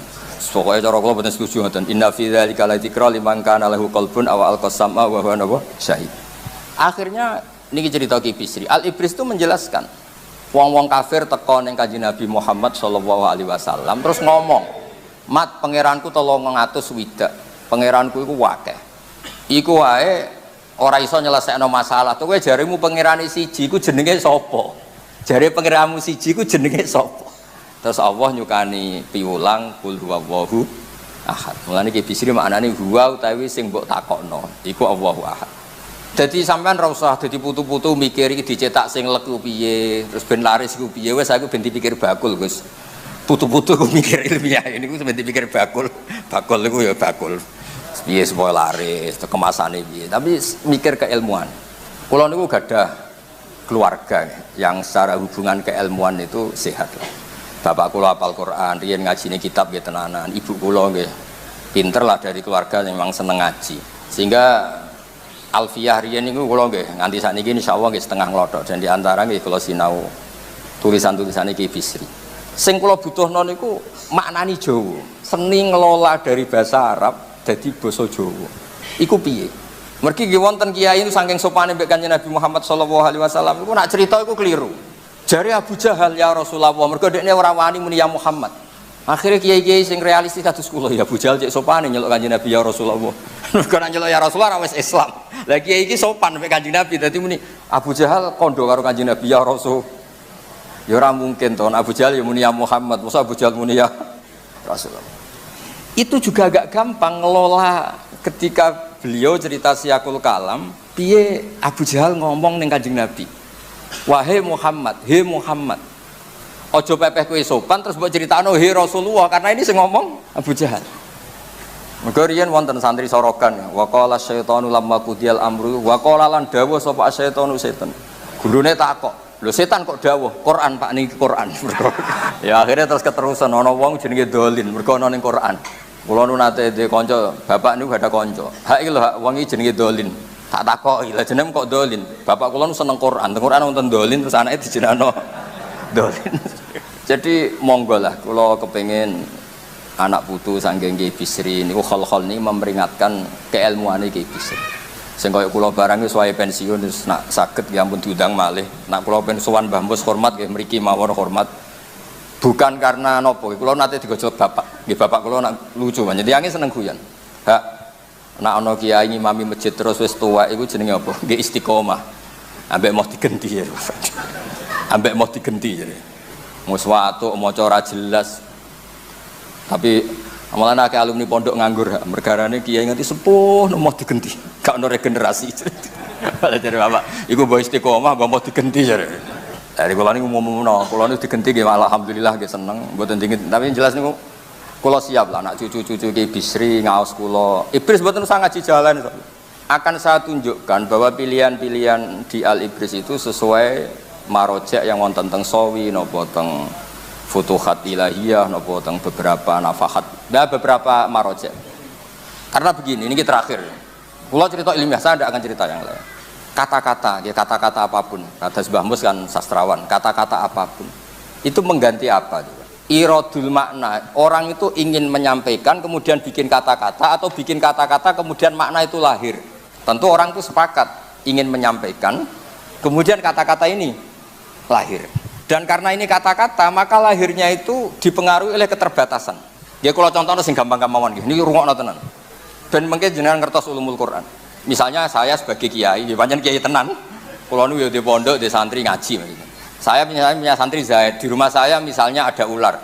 Pokoknya cara kula mboten setuju ngoten. Inna fi dzalika la dzikra liman kana lahu qalbun aw alqasama wa huwa syahid. Akhirnya niki cerita Ki Bisri. Al-Ibris itu menjelaskan wong-wong kafir teko ning Kanjeng Nabi Muhammad sallallahu alaihi wasallam terus ngomong, "Mat pangeranku 300 widak. Pangeranku iku akeh. Iku wae ora iso nyelesekno masalah. Kowe jarimu pangerane siji iku jenenge sapa?" Jare pangeranmu siji ku jenenge sapa? Terus Allah nyukani piwulang kul huwallahu ahad. Mulane Ki Bisri maknane huwa utawi sing mbok takokno iku Allahu ahad. Dadi sampean ora usah dadi putu-putu mikir iki dicetak sing leku piye, terus ben laris iku piye. Wis aku ben dipikir bakul, Gus. Putu-putu ku mikir ilmiah niku ben dipikir bakul. Bakul iku ya bakul. Piye supaya laris, kemasane piye. Tapi mikir keilmuan. Kula niku gadah keluarga yang secara hubungan keilmuan itu sehat lah. Bapak kula hafal Quran, riyen ngajine kitab nggih tenanan. Ibu kula nggih pinter lah dari keluarga yang memang seneng ngaji. Sehingga Alfiyah riyen niku kula nggih nganti sakniki insyaallah nggih setengah nglothok dan di antara nggih kula sinau tulisan-tulisane Ki Bisri. Sing kula butuhno niku maknani Jawa. Seni ngelola dari bahasa Arab dadi basa Jawa. Iku piye? Mergi nggih wonten kiai itu saking sopane mbek Kanjeng Nabi Muhammad sallallahu alaihi wasallam iku nak cerita iku keliru. Jare Abu Jahal ya Rasulullah, mergo dekne ora wani muni ya Muhammad. Akhire kiai-kiai sing realistis kados kula ya Abu Jahal cek sopane nyeluk Kanjeng Nabi ya Rasulullah. Mergo nak nyeluk ya Rasulullah ora wis Islam. Lah kiai iki sopan mbek Kanjeng Nabi dadi muni Abu Jahal kondo karo Kanjeng Nabi ya Rasul. Ya ora mungkin to Abu Jahal ya muni ya Muhammad, masa Abu Jahal muni ya Rasulullah. Itu juga agak gampang ngelola ketika beliau cerita Syiakul Kalam, piye Abu Jahal ngomong ning Kanjeng Nabi. Wahai Muhammad, he Muhammad. Ojo pepeh kowe sopan terus mbok critakno he Rasulullah karena ini sing ngomong Abu Jahal. Mergo riyen wonten santri sorokan, wa qala syaitanu lamma qudiyal amru wa qala lan dawuh sapa syaitanu setan. Gurune takok, lho setan kok dawuh Quran Pak niki Quran. Ya akhirnya terus keterusan ana wong jenenge dolin mergo ana ning Quran. Kula nu nate dhe kanca, bapak niku gak ada kanca. Hak iki lho hak wong iki jenenge Dolin. Tak takoki, lha jenenge kok Dolin. Bapak kula nu seneng Quran, Quran wonten Dolin terus anake dijenengno Dolin. Jadi monggo lah kula kepengin anak putu saking Ki Bisri niku khol-khol niki memperingatkan keilmuane Ki Bisri. Sing kaya kula barang wis wae pensiun terus nak saged ya ampun diundang malih. Nak kula pengen sowan Mbah Mus hormat nggih mriki mawon hormat. Bukan karena nopo, kula nate digojlok bapak. Nggih bapak kula nak lucu banget. Tiange seneng guyon. Hak nak ana kiai ngimami masjid terus wis tuwek iku jenenge apa? Nggih istiqomah. Ambek mau digenti ya. Ambek mau digenti jadi. Mus watuk maca ora jelas. Tapi malah akeh alumni pondok nganggur, mergarane kiai nganti sepuh mau digenti. Gak ono regenerasi. Malah jadi bapak, iku mbok istiqomah mbok mau digenti jadi. Dari kula niku umum-umumno, kula niku digenti nggih alhamdulillah nggih seneng, mboten dingin. Tapi jelas niku kula siap lah anak cucu-cucu Ki Bisri ngaos kula. Ibris mboten usah ngaji jalan. Akan saya tunjukkan bahwa pilihan-pilihan di Al Ibris itu sesuai marojek yang wonten teng Sawi napa teng Futuhat Ilahiyah napa teng beberapa nafahat. Nah, beberapa marojek. Karena begini, ini terakhir. Kula cerita ilmiah, saya tidak akan cerita yang lain. Kata-kata, ya kata-kata apapun. Kata Mbah Mus kan sastrawan, kata-kata apapun. Itu mengganti apa? Iradul makna. Orang itu ingin menyampaikan kemudian bikin kata-kata atau bikin kata-kata kemudian makna itu lahir. Tentu orang itu sepakat ingin menyampaikan kemudian kata-kata ini lahir. Dan karena ini kata-kata, maka lahirnya itu dipengaruhi oleh keterbatasan. Ya kalau contohnya sing gampang-gampang nggih. Niki rungokno tenan. Ben mengke jenengan ngertos ulumul Quran. Misalnya saya sebagai kiai, pancen kiai tenan. Kula niku ya di pondok, di santri ngaji maksudnya. Saya punya santri Zaid, di rumah saya misalnya ada ular.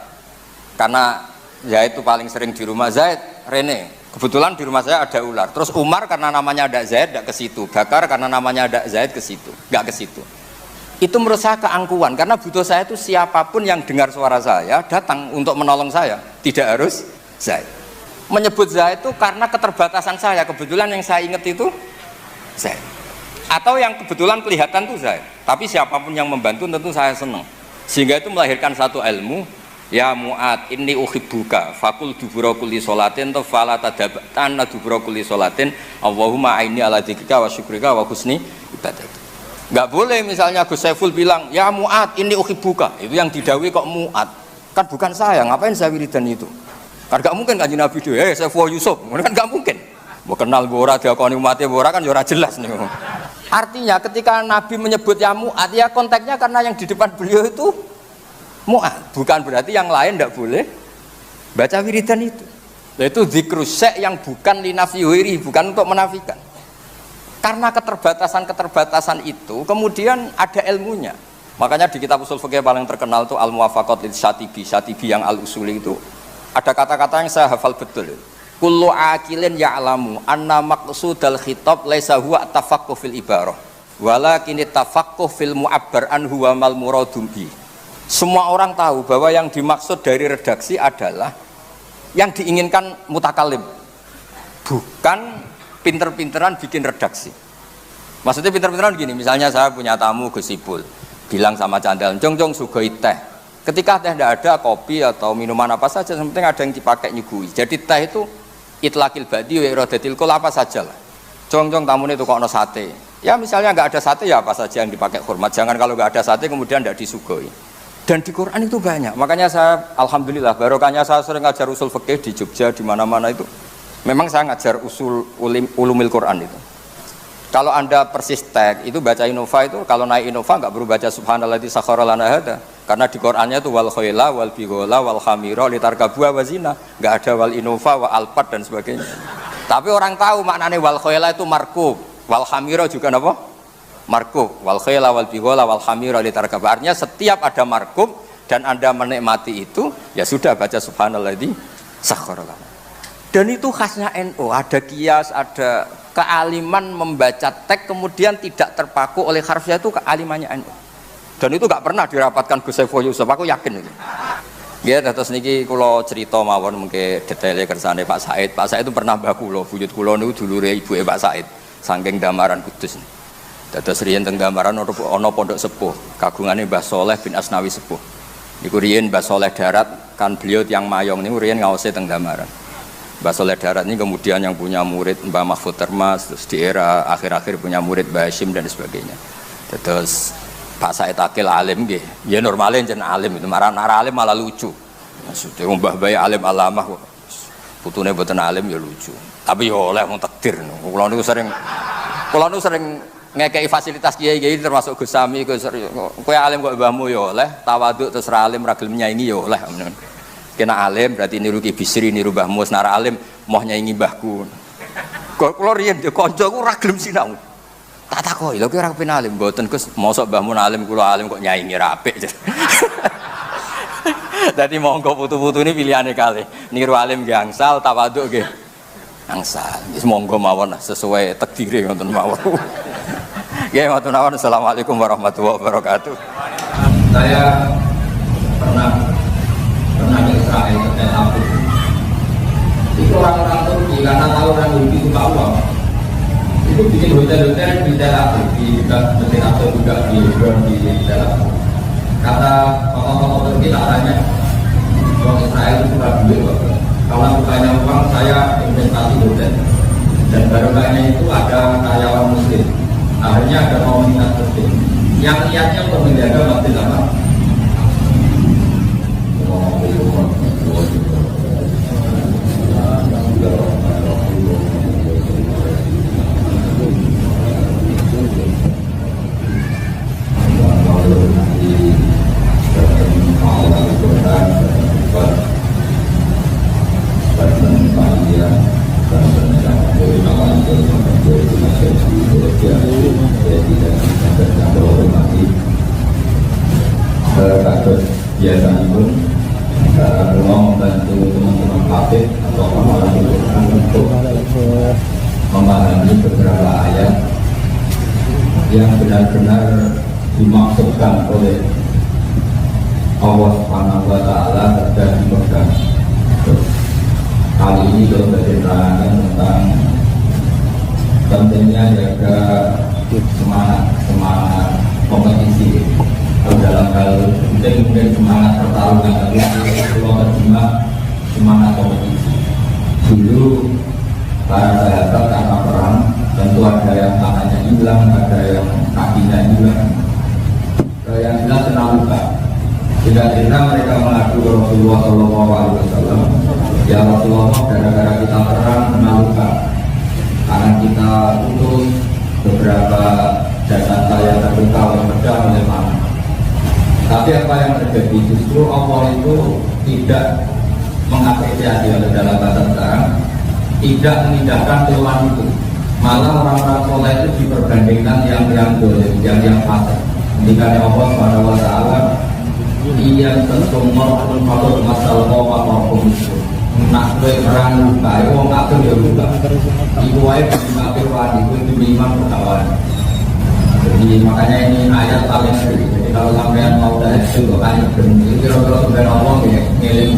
Karena Zaid itu paling sering di rumah Zaid, Rene. Kebetulan di rumah saya ada ular. Terus Umar karena namanya ada Zaid enggak ke situ. Bakar karena namanya ada Zaid ke situ, enggak ke situ. Itu menurut saya keangkuhan karena butuh saya itu siapapun yang dengar suara saya datang untuk menolong saya, tidak harus Zaid. Menyebut Zaid itu karena keterbatasan saya, kebetulan yang saya ingat itu Zaid. Atau yang kebetulan kelihatan itu Zaid. Tapi siapapun yang membantu tentu saya senang. Sehingga itu melahirkan satu ilmu, ya Mu'ad inni uhibbuka fakul dubura kulli sholatin fala tadabatan dubura kulli sholatin Allahumma aini ala dzikrika wa syukrika wa husni ibadat. Enggak boleh misalnya Gus Saiful bilang, ya Mu'ad inni uhibbuka. Itu yang didhawuhi kok Mu'ad. Kan bukan saya, ngapain saya wiridan itu? Kan gak mungkin Kanjeng Nabi itu, Saiful Yusuf, kan gak mungkin. Mau kenal bora diakoni umatnya bora kan ora jelas nih. Artinya ketika Nabi menyebut ya Mu'ad, ya konteksnya karena yang di depan beliau itu Mu'ad, bukan berarti yang lain tidak boleh baca wiridan itu. Yaitu dzikrus syai' yang bukan linafiyuhiri, bukan untuk menafikan. Karena keterbatasan itu kemudian ada ilmunya. Makanya di kitab usul fikih paling terkenal itu Al-Muwafaqat lil Syatibi, Syatibi yang Al-Usuli itu. Ada kata-kata yang saya hafal betul. Kullu aqilin ya'lamu anna maqsudal khitab laisa huwa tafaqquh fil ibarah walakin tafaqquh fil mu'abbar an huwa mal muradum bi. Semua orang tahu bahwa yang dimaksud dari redaksi adalah yang diinginkan mutakallim, bukan pinter-pinteran bikin redaksi. Maksudnya pinter-pinteran gini, misalnya saya punya tamu Gus Ipul bilang sama Candal, jong sugoi teh. Ketika teh tidak ada, kopi atau minuman apa saja, yang penting ada yang dipakai nyugui. Jadi teh itu itlaqil badi wa iradatil kul apa saja lah. Jong tamune itu kok ono sate. Ya misalnya nggak ada sate ya apa saja yang dipakai hormat. Jangan kalau nggak ada sate kemudian tidak disugoi. Dan di Quran itu banyak. Makanya saya alhamdulillah barokahnya saya sering ngajar usul fikih di Jogja di mana-mana itu. Memang saya ngajar usul ulumil Quran itu. Kalau Anda persis tag itu baca Innova itu kalau naik Innova nggak perlu baca subhanalladzi sakhkhara lana hada. Karena di Qurannya itu wal khayla wal bighola wal khamira litarkabuha wazina, nggak ada wal Innova wal alpat dan sebagainya. Tapi orang tahu maknanya wal khayla itu markub, wal khamira juga apa? Markub, wal khayla wal bighola wal khamira litarkabuha. Artinya setiap ada markub dan Anda menikmati itu, ya sudah baca subhanalladzi sakhkhara lana. Dan itu khasnya NU, ada kias, ada kealiman membaca teks kemudian tidak terpaku oleh harfiah itu kealimannya NU. Dan itu gak pernah dirapatkan Gus Saiful Yusuf, aku yakin itu. Ya, terus niki kula cerita mawon mengke detaile kersane Pak Said. Pak Said itu pernah mbah kula, buyut kula niku dulure ibuke Pak Said, saking Damaran Kudus. Dados riyen teng Damaran ana pondok sepuh, kagungane Mbah Soleh bin Asnawi sepuh. Niku riyen Mbah Soleh darat, kan beliau tiyang mayong niku riyen ngaose teng Damaran. Mbah Soleh Darat ini kemudian yang punya murid Mbah Mahfud Termas, terus di era akhir-akhir punya murid Mbah Hashim dan sebagainya. Terus Pak Said Akil alim nggih. Ya normalnya jeneng alim itu marah alim malah lucu. Maksudnya Mbah Bayi alim alamah kok. Putune mboten alim ya lucu. Tapi ya oleh wong takdir. Kula niku sering ngekei fasilitas kiai-kiai termasuk Gus Sami kowe alim kok mbahmu ya oleh, tawaduk terus ra alim ra gelem nyaingi ya oleh. Kena alim berarti niru Ki Bisri, niru Mbah Mus, nara alim moh nyaingi mbahku. Kula riyen yo kancaku ra gelem sinau. Tak takoki, lha kowe ora kepen alim mboten Gus, mosok mbahmu alim kula alim kok nyaingi ra apik. Dadi monggo putu-putu ini pilihane kalih. Niru alim nggih angsal, tawaduk nggih angsal. Wis monggo mawon sesuai takdire ngoten mawon. Nggih ngoten mawon. Assalamualaikum warahmatullahi wabarakatuh. Saya pernah ke Israel ke Tel Aviv. Itu orang-orang Turki karena tahu orang Yahudi suka uang. Itu bikin hotel-hotel di Tel Aviv, di dekat Masjid Aqsa juga di Hebron di Tel Aviv. Kata tokoh-tokoh Turki tak tanya, orang Israel itu suka duit Bapak. Kalau bukannya uang saya investasi hotel. Dan barokahnya itu ada karyawan muslim. Akhirnya ada komunitas muslim yang niatnya untuk menjaga masjid apa? Biasanya pun rumah membantu teman-teman hafid atau pemahaman untuk memahami beberapa ayat yang benar-benar dimaksudkan oleh Allah Subhanahu wa Ta'ala dan dipegang. Kali ini kita berceritakan tentang pentingnya jaga semangat kompetisi. Dalam hal mungkin semangat pertarungan, tapi kalau terjemah semangat kompetisi. Dulu para sahabat karena perang tentu ada yang tangannya hilang, ada yang kakinya hilang, yang hilang kena luka. Tidak cerita mereka mengadu ke Rasulullah SAW. Ya Rasulullah, gara-gara kita perang kena luka, karena kita putus beberapa jasad saya terluka oleh pedang oleh panah. Tapi apa yang terjadi justru Allah itu tidak mengapresiasi dalam bahasa sekarang, tidak mengindahkan keluhan itu. Malah orang-orang soleh itu diperbandingkan yang fasik. Ketika Allah Subhanahu wa Ta'ala yang tersumur pun patut masalah apa itu. Nak perang luka, wong kafir ya luka. Ibu wae kafir wani, itu iman kawan. Jadi makanya ini ayat paling sering. Jadi kalau sampean mau dari itu kan kira-kira sampai ngomong ya ngiling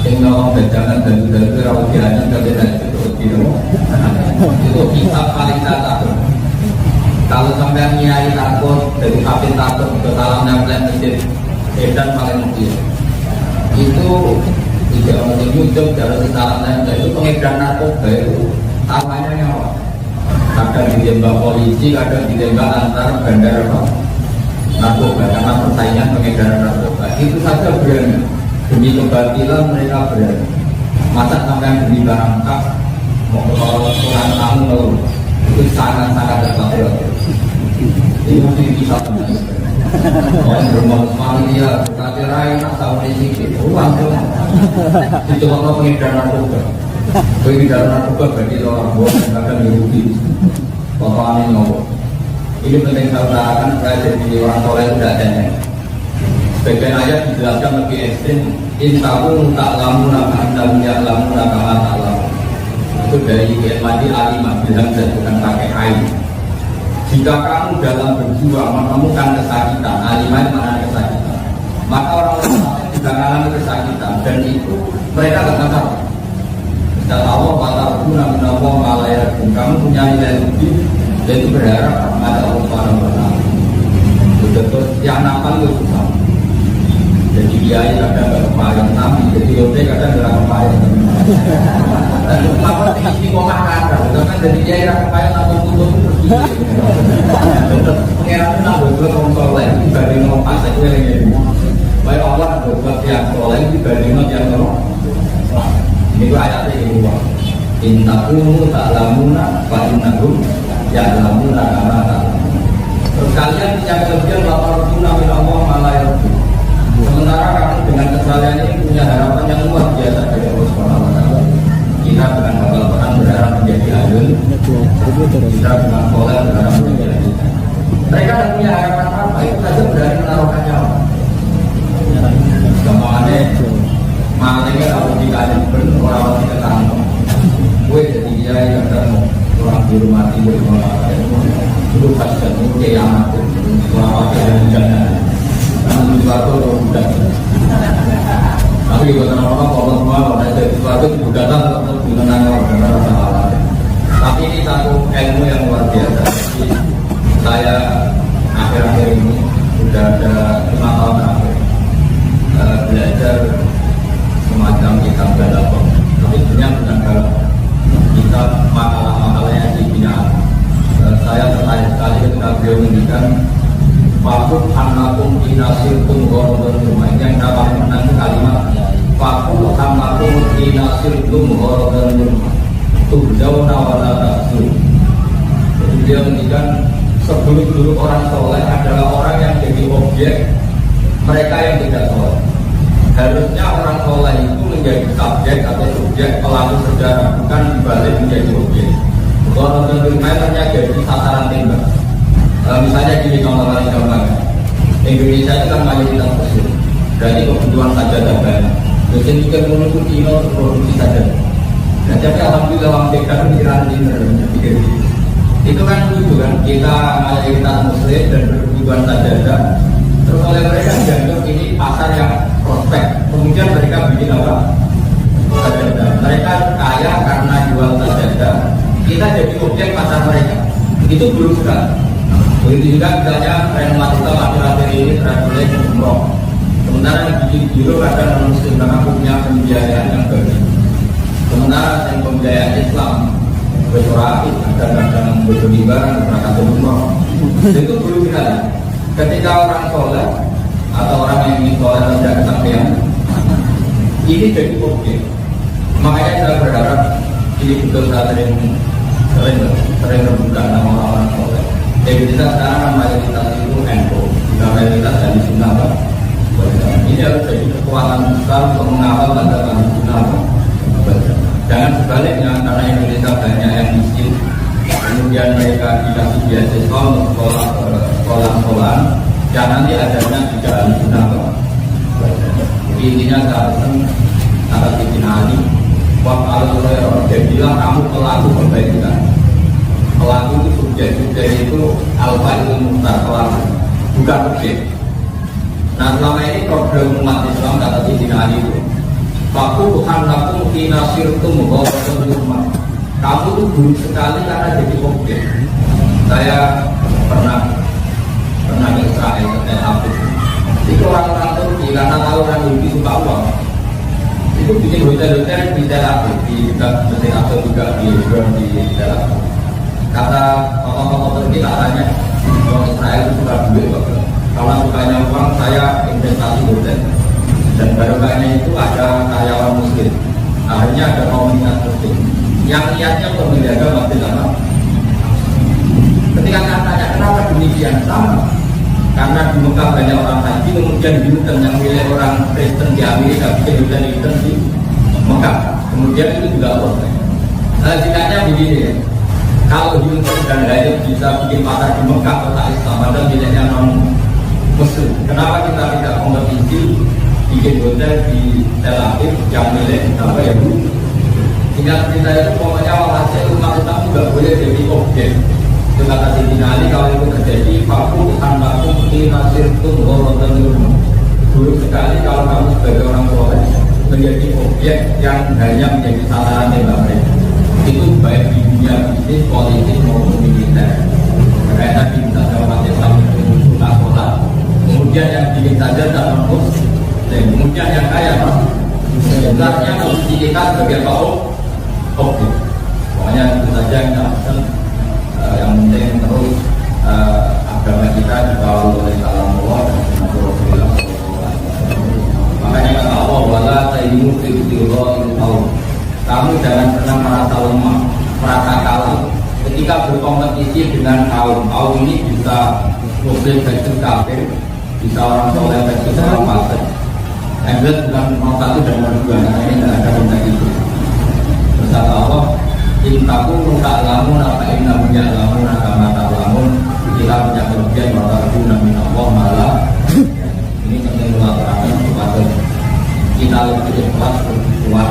sing ngomong bejangan dan rawuh diaji dari itu itu kitab paling takut. Kalau sampean nyai takut dari kafir takut ke salam nempel masjid edan paling mungkin itu tidak mungkin muncul dari salam nempel itu pengedar narkoba itu namanya nyawa. Kadang ditembak polisi, kadang ditembak antar bandar narkoba karena persaingan pengedaran narkoba. Itu saja berani. Demi kebatilan mereka berani. Masa sampai demi barang kah, mau kurang tamu lalu itu sangat-sangat terpakai. Ini mesti bisa teman. Orang berumah Somalia, berkati rai, asal polisi, uang tuh. Itu kalau pengedaran narkoba. Pengedaran narkoba bagi orang bohong kadang dirugi. Potongan ini ini penting saya utarakan supaya jadi orang soleh tidak ada. Sebagian ayat dijelaskan lebih ekstrim. Intahu tak lamu nama anda ya lamu nama tak lamu. Itu dari Madi Alimah bilang dan bukan pakai ain. Jika kamu dalam berjuang menemukan kesakitan, Alimah mana kesakitan, maka orang-orang juga mengalami kesakitan dan itu mereka tidak tahu. Dan Allah patah guna Allah malaya kamu punya nilai lebih, yaitu berharap pada Allah Subhanahu wa Ta'ala. Betul yang nakal itu susah. Jadi kiai kadang nggak kemarin tapi jadi OT kadang nggak kemarin. Kalau ini koma kadang, kan jadi kiai nggak kemarin langsung tutup terus. Pengiran itu nambah dua orang soleh dibanding orang pasek itu yang ini. Baik Allah buat yang soleh dibanding yang orang. Ini tuh ayatnya ini buat. Intakumu ta'lamuna fa innahum ya'lamuna kama ta'lamun. Terus kalian punya kelebihan lapar tuna min Allah malah yarju. Sementara kamu dengan kesalahan ini punya harapan yang luar biasa dari Allah Subhanahu wa taala. Kita dengan hafal Quran berharap menjadi alim. Kita dengan soleh berharap menjadi alim. Mereka tidak punya harapan apa, itu saja berani menaruhkan nyawa. Gampangnya malingnya kalau dikasih orang-orang tidak tahu. Gue jadi kiai kadang orang di rumah tidur itu pas jadi kiamat orang pakai yang hujannya karena sesuatu orang muda tapi kalau orang kalau semua kalau ada sesuatu itu datang untuk mengenang orang salah tapi ini satu ilmu yang luar biasa. Jadi saya akhir-akhir ini sudah ada 5 tahun terakhir belajar semacam kitab Galapon tapi sebenarnya bukan Galapon kita makalah-makalahnya di binaan. Saya tertarik sekali ketika beliau menunjukkan fakut anakum inasirtum ghorodon rumah yang dapat menang kalimat fakut anakum inasirtum ghorodon rumah tujau nawala tasur. Jadi beliau menunjukkan sebelum orang soleh adalah orang yang jadi objek mereka yang tidak soleh. Harusnya orang soleh itu menjadi subjek atau subjek pelaku sejarah, bukan dibalik menjadi objek. Kalau ternyata jadi sasaran tembak. Misalnya gini contoh paling gampang. Indonesia itu kan mayoritas muslim, berarti kebutuhan saja dan banyak. Dosen juga menunggu Cina untuk produksi saja. Dan tapi alhamdulillah orang dekat pikiran ini pikir itu kan lucu kan, kita mayoritas muslim dan berkebutuhan saja. Terus oleh mereka dianggap ini pasar yang prospek. Kemudian mereka bikin apa? Sajadah. Mereka kaya karena jual sajadah. Kita jadi objek pasar mereka. Itu belum sekali. Begitu juga misalnya tren umat Islam akhir-akhir ini terakhir umroh. Sementara di Euro kadang non-muslim karena punya pembiayaan yang bagus. Sementara yang pembiayaan Islam bersorak, kadang-kadang berlibaran, berangkat umroh. Itu belum sekali. Ketika orang soleh atau orang yang ingin soleh tidak kesampaian, ini jadi objek. Makanya saya berharap ini betul saya sering rebutan sama orang-orang soleh. Kita sekarang mayoritas itu NU, jika mayoritas dari Sunnah. Ini harus jadi kekuatan besar untuk mengawal pada Sunnah. Jangan sebaliknya, karena Indonesia banyak yang miskin, kemudian mereka dikasih beasiswa untuk sekolah-sekolahan, dan nanti adanya tidak Sunnah. Jadi intinya saya pesan atas izin Ali, kalau jadilah kamu pelaku perbaikan. Pelaku itu subjek itu alfa itu muhtar pelaku, bukan objek. Nah selama ini program umat Islam kata izin Ali itu, Faku Tuhan lakum kinasirtum ghorodon rumah. Kamu itu buruk sekali karena jadi objek. Saya pernah ke Israel, ke Tel Aviv. Itu orang-orang Turki karena tahu orang Turki suka uang. Itu bikin hotel-hotel di Tel Aviv, di Mesir atau juga di Tel Aviv. Kata tokoh-tokoh Turki tak tanya, orang Israel itu suka duit kok. Kalau sukanya uang, saya investasi hotel. Dan barokahnya itu ada karyawan muslim. Akhirnya ada komunitas muslim yang niatnya untuk menjaga masjid Allah. Ketika saya tanya kenapa demikian, sama karena di Mekah banyak orang haji, kemudian di Hilton yang milik orang Kristen di Amerika bikin hotel Hilton di Mekah, kemudian itu juga prospek. Jikanya begini ya, kalau Hilton dan Hyatt bisa bikin pasar di Mekah kota Islam, ada miliknya non Muslim, kenapa kita tidak kompetisi bikin hotel di Tel Aviv yang milik apa ya Bu? Sehingga kita itu pokoknya walhasil umat Islam juga boleh jadi objek. Itu kata Sayyidina Ali, kalau itu terjadi Faku anbakum kinasirtum ghorodon rumah. Buruk sekali kalau kamu sebagai orang soleh menjadi objek yang hanya menjadi sasaran tembak mereka. Itu baik di dunia bisnis, politik maupun militer. Kayak tadi misalnya umat Islam itu suka sholat, kemudian yang bikin saja tak Kemudian yang kaya Pak, sebenarnya posisi kita sebagai kaum objek. Pokoknya itu saja yang penting terus agama kita dikawal oleh kalam Allah dan Nabi Rasulullah. Makanya kata Allah, wala tayyimu fi'tillah il-qaum. Kamu jangan pernah merasa lemah, merasa kalah ketika berkompetisi dengan kaum. Kaum ini bisa muslim versus kafir, bisa orang soleh versus orang fasik. Yang jelas bukan nomor 1 dan nomor 2, karena ini tidak ada konteks itu. Bersama Allah, intaku tak lamun apa inna punya lamun agama tak lamun kita punya kelebihan bahwa itu nabi Allah malah ini penting melakukan sesuatu kita lebih ikhlas lebih kuat.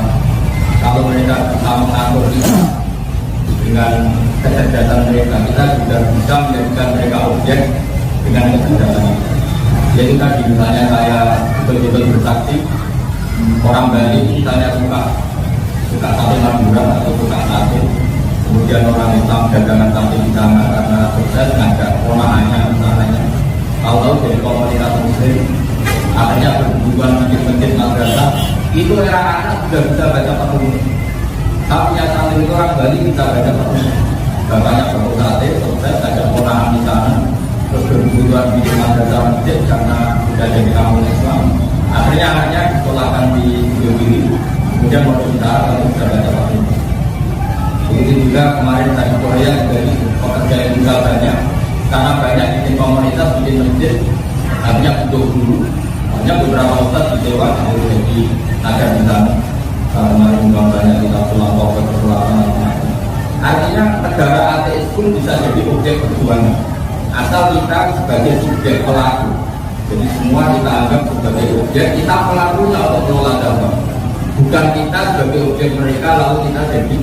Kalau mereka bisa mengatur kita dengan kecerdasan mereka, kita juga bisa menjadikan mereka objek dengan kecerdasan kita. Jadi tadi misalnya saya betul-betul bersaksi orang Bali misalnya suka sate Madura atau suka sate, kemudian orang Islam dagangan sate di sana karena sukses ngajak ponakannya misalnya tahu dari komunitas muslim akhirnya berhubungan masjid-masjid madrasah itu era anak sudah bisa baca Fatihah. Tapi yang santri itu orang Bali bisa baca Fatihah. Bapaknya baru sate sukses ngajak ponakan di sana terus berhubungan di madrasah masjid karena sudah jadi kaum Islam. Akhirnya anaknya disekolahkan di Yogyakarta. Kemudian mau kita kalau sudah baca Fatihah. Begitu juga kemarin dari Korea dari pekerja yang juga banyak karena banyak bikin komunitas, bikin masjid, artinya butuh guru. Artinya beberapa ustadz disewa untuk jadi agar di sana. Kemarin juga banyak kita pulang artinya negara ateis pun bisa jadi objek perjuangan asal kita sebagai subjek pelaku. Jadi semua kita anggap sebagai objek, kita pelakunya untuk mengelola dampak. Bukan kita sebagai objek mereka lalu kita jadi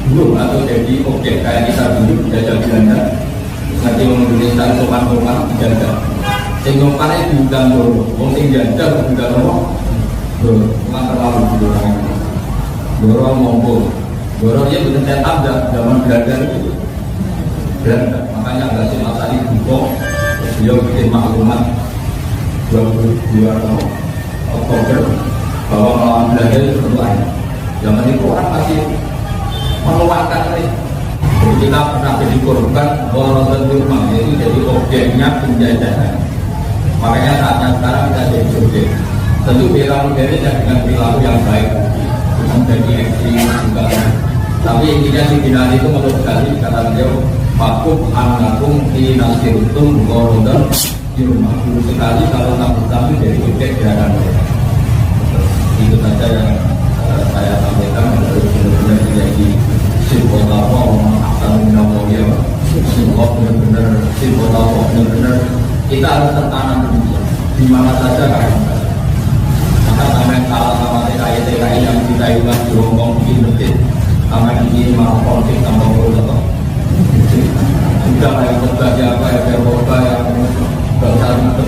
guru atau jadi objek kayak kita dulu dijajah Belanda. Nanti orang Indonesia sopan-sopan dijajah. Sing sopannya diundang dulu, orang sing jajah diundang dulu. Cuma terlalu dulu orang itu. Dorong monggo, dorong dia betul setup zaman Belanda itu. Belanda, makanya agak sih masanya buka. Beliau bikin maklumat 22 Oktober bahwa melawan Belanda itu perlu ada. Zaman itu orang masih meluangkan ini. Jadi kita pernah jadi korban walaupun rumah itu jadi objeknya penjajahan. Makanya saatnya sekarang kita jadi objek. Tentu bela modern dan dengan perilaku yang baik, menjadi ekstrim juga. Tapi intinya si binari itu menurut sekali kata beliau, Fakub anakum di nasirutum korodon di rumah. Dulu sekali kalau tak bersama dari objek gerakan mereka. Itu saja yang saya sampaikan benar-benar menjadi simbol apa akan menawarkan simbol benar-benar simbol apa benar-benar kita harus tertanam di mana saja kan. Maka sampai salah sama TKI yang kita ulang di Hongkong bikin masjid, sama di sini malah konflik sama Eropa. Sudah yang berbagai apa ya Eropa yang besar itu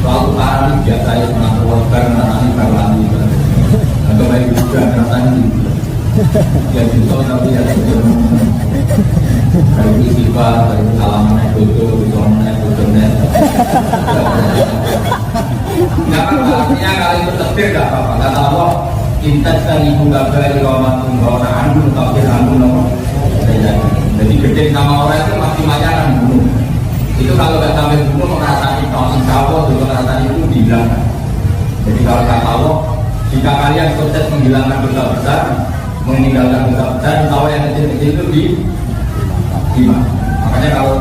selalu parah biasa ya pernah keluarga nanti berlanjut atau baik juga nanti ya bisa tapi ya dari ini sifat dari alaman ekodo bisa ekodonya nggak apa artinya kalau itu terdiri nggak apa kata Allah intas dan ibu gagal di kawasan pembawa anu tapi anu nomor jadi gede sama orang itu pasti macaran bunuh. Itu kalau nggak sampai bunuh merasani tahun insya Allah juga merasani itu dihilangkan. Jadi kalau kata Allah, jika kalian sukses menghilangkan dosa besar, meninggalkan dosa besar, tahu yang kecil-kecil itu gimana? Makanya kalau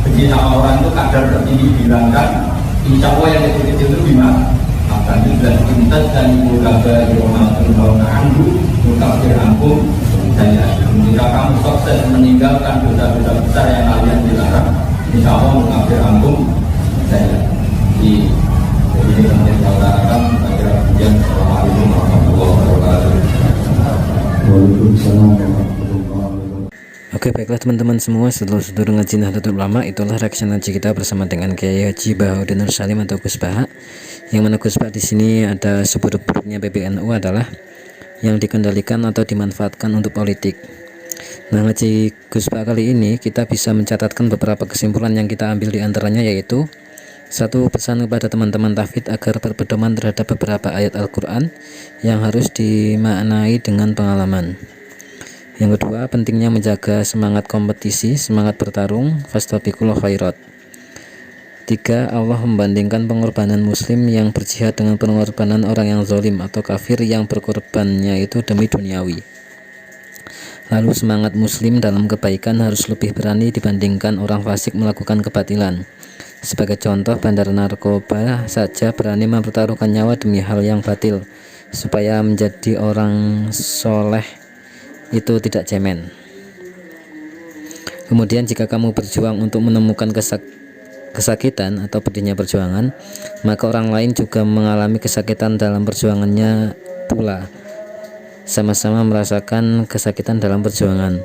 benci sama orang itu kadar tertinggi dihilangkan, insya Allah yang kecil-kecil itu gimana? Akan juga cinta dan ibu gagal di rumah pembawa anu, mutafir angkum. Jika kamu sukses meninggalkan dosa-dosa besar yang kalian dilarang, insya Allah mengambil angkum saya. Jadi ini penting kita utarakan. Akhirnya kemudian Assalamualaikum warahmatullahi wabarakatuh. Waalaikumsalam warahmatullahi wabarakatuh. Oke, baiklah teman-teman semua, sedulur-sedulur ngaji Nahdlatul Ulama, itulah reaksi ngaji kita bersama dengan Kiai Haji Bahaudin Nur Salim atau Gus Baha. Yang mana Gus Baha di sini ada seburuk-buruknya PBNU adalah yang dikendalikan atau dimanfaatkan untuk politik. Nah, ngaji Gus Baha kali ini kita bisa mencatatkan beberapa kesimpulan yang kita ambil di antaranya, yaitu Satu pesan kepada teman-teman tahfidz agar berpedoman terhadap beberapa ayat Al-Quran yang harus dimaknai dengan pengalaman. Yang kedua, pentingnya menjaga semangat kompetisi, semangat bertarung, fastabiqul khairat. 3. Allah membandingkan pengorbanan muslim yang berjihad dengan pengorbanan orang yang zalim atau kafir yang berkorbannya itu demi duniawi. Lalu semangat muslim dalam kebaikan harus lebih berani dibandingkan orang fasik melakukan kebatilan. Sebagai contoh, bandar narkoba saja berani mempertaruhkan nyawa demi hal yang batil supaya menjadi orang soleh itu tidak cemen. Kemudian jika kamu berjuang untuk menemukan kesakitan atau pedihnya perjuangan, maka orang lain juga mengalami kesakitan dalam perjuangannya pula, sama-sama merasakan kesakitan dalam perjuangan.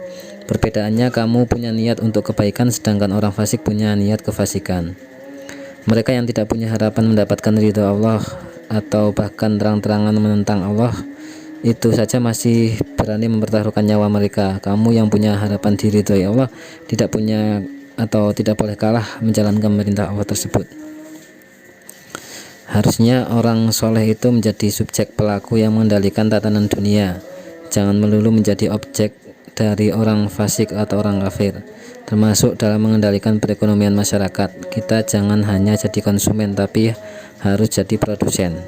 Perbedaannya, kamu punya niat untuk kebaikan sedangkan orang fasik punya niat kefasikan. Mereka yang tidak punya harapan mendapatkan ridho Allah atau bahkan terang-terangan menentang Allah, itu saja masih berani mempertaruhkan nyawa mereka. Kamu yang punya harapan diridhoi Allah tidak punya atau tidak boleh kalah menjalankan perintah Allah tersebut. Harusnya orang soleh itu menjadi subjek pelaku yang mengendalikan tatanan dunia, jangan melulu menjadi objek dari orang fasik atau orang kafir. Termasuk dalam mengendalikan perekonomian masyarakat, kita jangan hanya jadi konsumen tapi harus jadi produsen.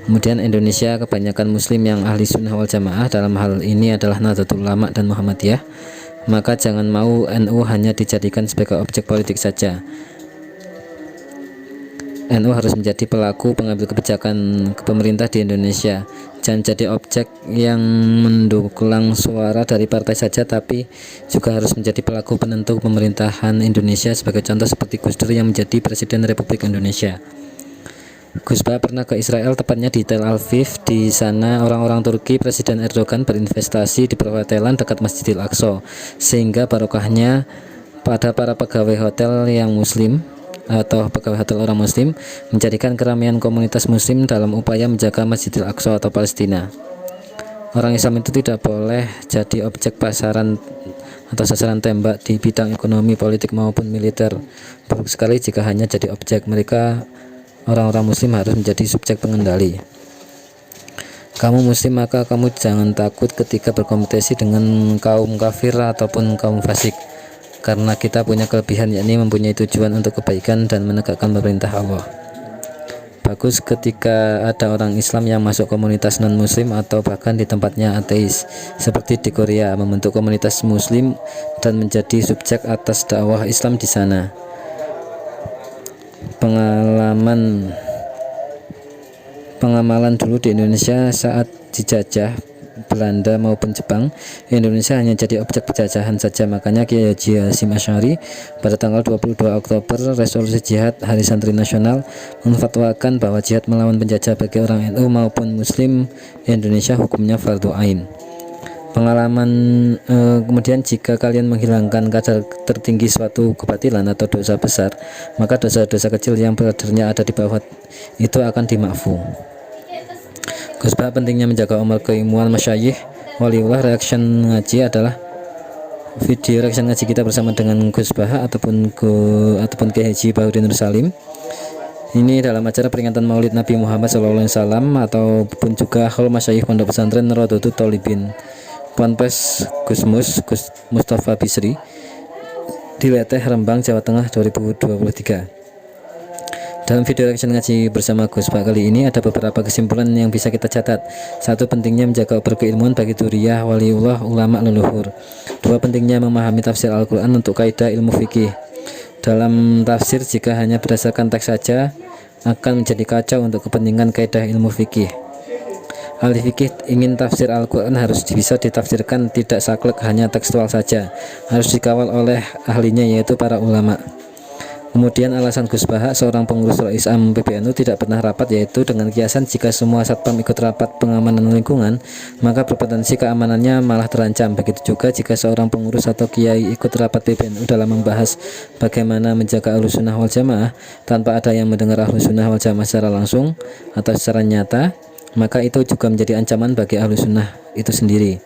Kemudian Indonesia kebanyakan muslim yang ahli sunnah wal jamaah, dalam hal ini adalah Nahdlatul Ulama dan Muhammadiyah. Maka jangan mau NU hanya dijadikan sebagai objek politik saja. NU harus menjadi pelaku pengambil kebijakan pemerintah di Indonesia. Jangan jadi objek yang mendulang suara dari partai saja, tapi juga harus menjadi pelaku penentu pemerintahan Indonesia. Sebagai contoh seperti Gus Dur yang menjadi Presiden Republik Indonesia. Gus Bah pernah ke Israel, tepatnya di Tel Aviv. Di sana orang-orang Turki, Presiden Erdogan berinvestasi di perhotelan dekat Masjidil Aqsa, sehingga barokahnya pada para pegawai hotel yang muslim atau pegawai hotel orang muslim menjadikan keramaian komunitas muslim dalam upaya menjaga Masjidil Aqsa atau Palestina. Orang Islam itu tidak boleh jadi objek pasaran atau sasaran tembak di bidang ekonomi, politik maupun militer. Buruk sekali jika hanya jadi objek. Mereka orang-orang muslim harus menjadi subjek pengendali. Kamu muslim, maka kamu jangan takut ketika berkompetisi dengan kaum kafir ataupun kaum fasik, karena kita punya kelebihan, yakni mempunyai tujuan untuk kebaikan dan menegakkan perintah Allah. Bagus ketika ada orang Islam yang masuk komunitas non-muslim atau bahkan di tempatnya ateis, seperti di Korea, membentuk komunitas muslim dan menjadi subjek atas dakwah Islam di sana. Pengamalan dulu di Indonesia saat dijajah Belanda maupun Jepang, Indonesia hanya jadi objek penjajahan saja. Makanya Kiai Haji Hasyim Asy'ari pada tanggal 22 Oktober resolusi jihad Hari Santri Nasional memfatwakan bahwa jihad melawan penjajah bagi orang NU maupun muslim Indonesia hukumnya fardhu ain. Kemudian jika kalian menghilangkan kadar tertinggi suatu kebatilan atau dosa besar, maka dosa-dosa kecil yang kadarnya ada di bawah itu akan dimakfu. Gus Bah pentingnya menjaga amal keilmuan masyayikh waliullah. Reaction ngaji adalah video reaction ngaji kita bersama dengan Gus Bah ataupun Kiai Haji Bahuddin Nur Salim. Ini dalam acara peringatan Maulid Nabi Muhammad SAW ataupun juga haul masyayikh pondok pesantren Rodotu Tolibin Ponpes Gus Mustafa Bisri di Leteh, Rembang, Jawa Tengah 2023. Dalam video reaction ngaji bersama Gus Bah kali ini ada beberapa kesimpulan yang bisa kita catat. 1. Pentingnya menjaga berkeilmuan bagi dzurriyyah waliullah ulama leluhur. 2. Pentingnya memahami tafsir Al-Quran untuk kaidah ilmu fikih. Dalam tafsir, jika hanya berdasarkan teks saja akan menjadi kacau untuk kepentingan kaidah ilmu fikih. Ahli fikih ingin tafsir Al-Quran harus bisa ditafsirkan, tidak saklek hanya tekstual saja, harus dikawal oleh ahlinya yaitu para ulama. Kemudian alasan Gus Bah, seorang pengurus Islam PBNU, tidak pernah rapat, yaitu dengan kiasan jika semua satpam ikut rapat pengamanan lingkungan maka berpotensi keamanannya malah terancam. Begitu juga jika seorang pengurus atau kiai ikut rapat PBNU dalam membahas bagaimana menjaga Ahlus Sunnah wal Jamaah tanpa ada yang mendengar Ahlus Sunnah wal Jamaah secara langsung atau secara nyata, maka itu juga menjadi ancaman bagi Ahlus Sunnah itu sendiri.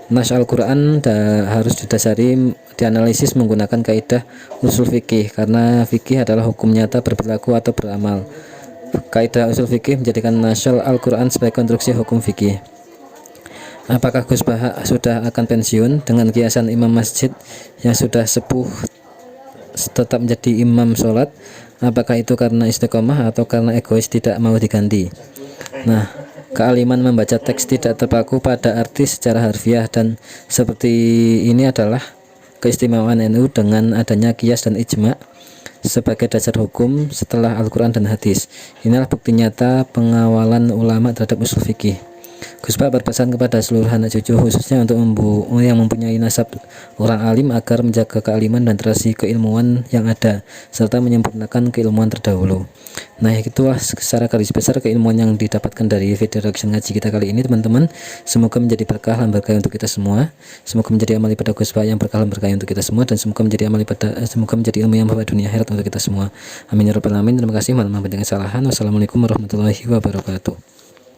Nas Al-Quran harus dianalisis menggunakan kaidah usul fikih, karena fikih adalah hukum nyata berperilaku atau beramal. Kaidah usul fikih menjadikan nasal Al-Quran sebagai konstruksi hukum fikih. Apakah Gus Baha sudah akan pensiun? Dengan kiasan imam masjid yang sudah sepuh tetap menjadi imam sholat, apakah itu karena istiqomah atau karena egois tidak mau diganti? Nah, kealiman membaca teks tidak terpaku pada arti secara harfiah, dan seperti ini adalah keistimewaan NU dengan adanya kias dan ijma sebagai dasar hukum setelah Al-Quran dan hadis. Inilah bukti nyata pengawalan ulama terhadap usul fikih. Gus Baha berpesan kepada seluruh anak cucu, khususnya untuk yang mempunyai nasab orang alim, agar menjaga kealiman dan tradisi keilmuan yang ada, serta menyempurnakan keilmuan terdahulu. Nah, itulah secara garis besar keilmuan yang didapatkan dari video reaction ngaji kita kali ini, teman-teman. Semoga menjadi berkah dan berkah untuk kita semua. Semoga menjadi amal ibadah Gus Baha yang berkah dan berkah untuk kita semua, dan semoga menjadi semoga menjadi ilmu yang bermanfaat dunia akhirat untuk kita semua. Amin ya rabbal alamin. Terima kasih. Mohon maaf dengan kesalahan. Wassalamualaikum warahmatullahi wabarakatuh.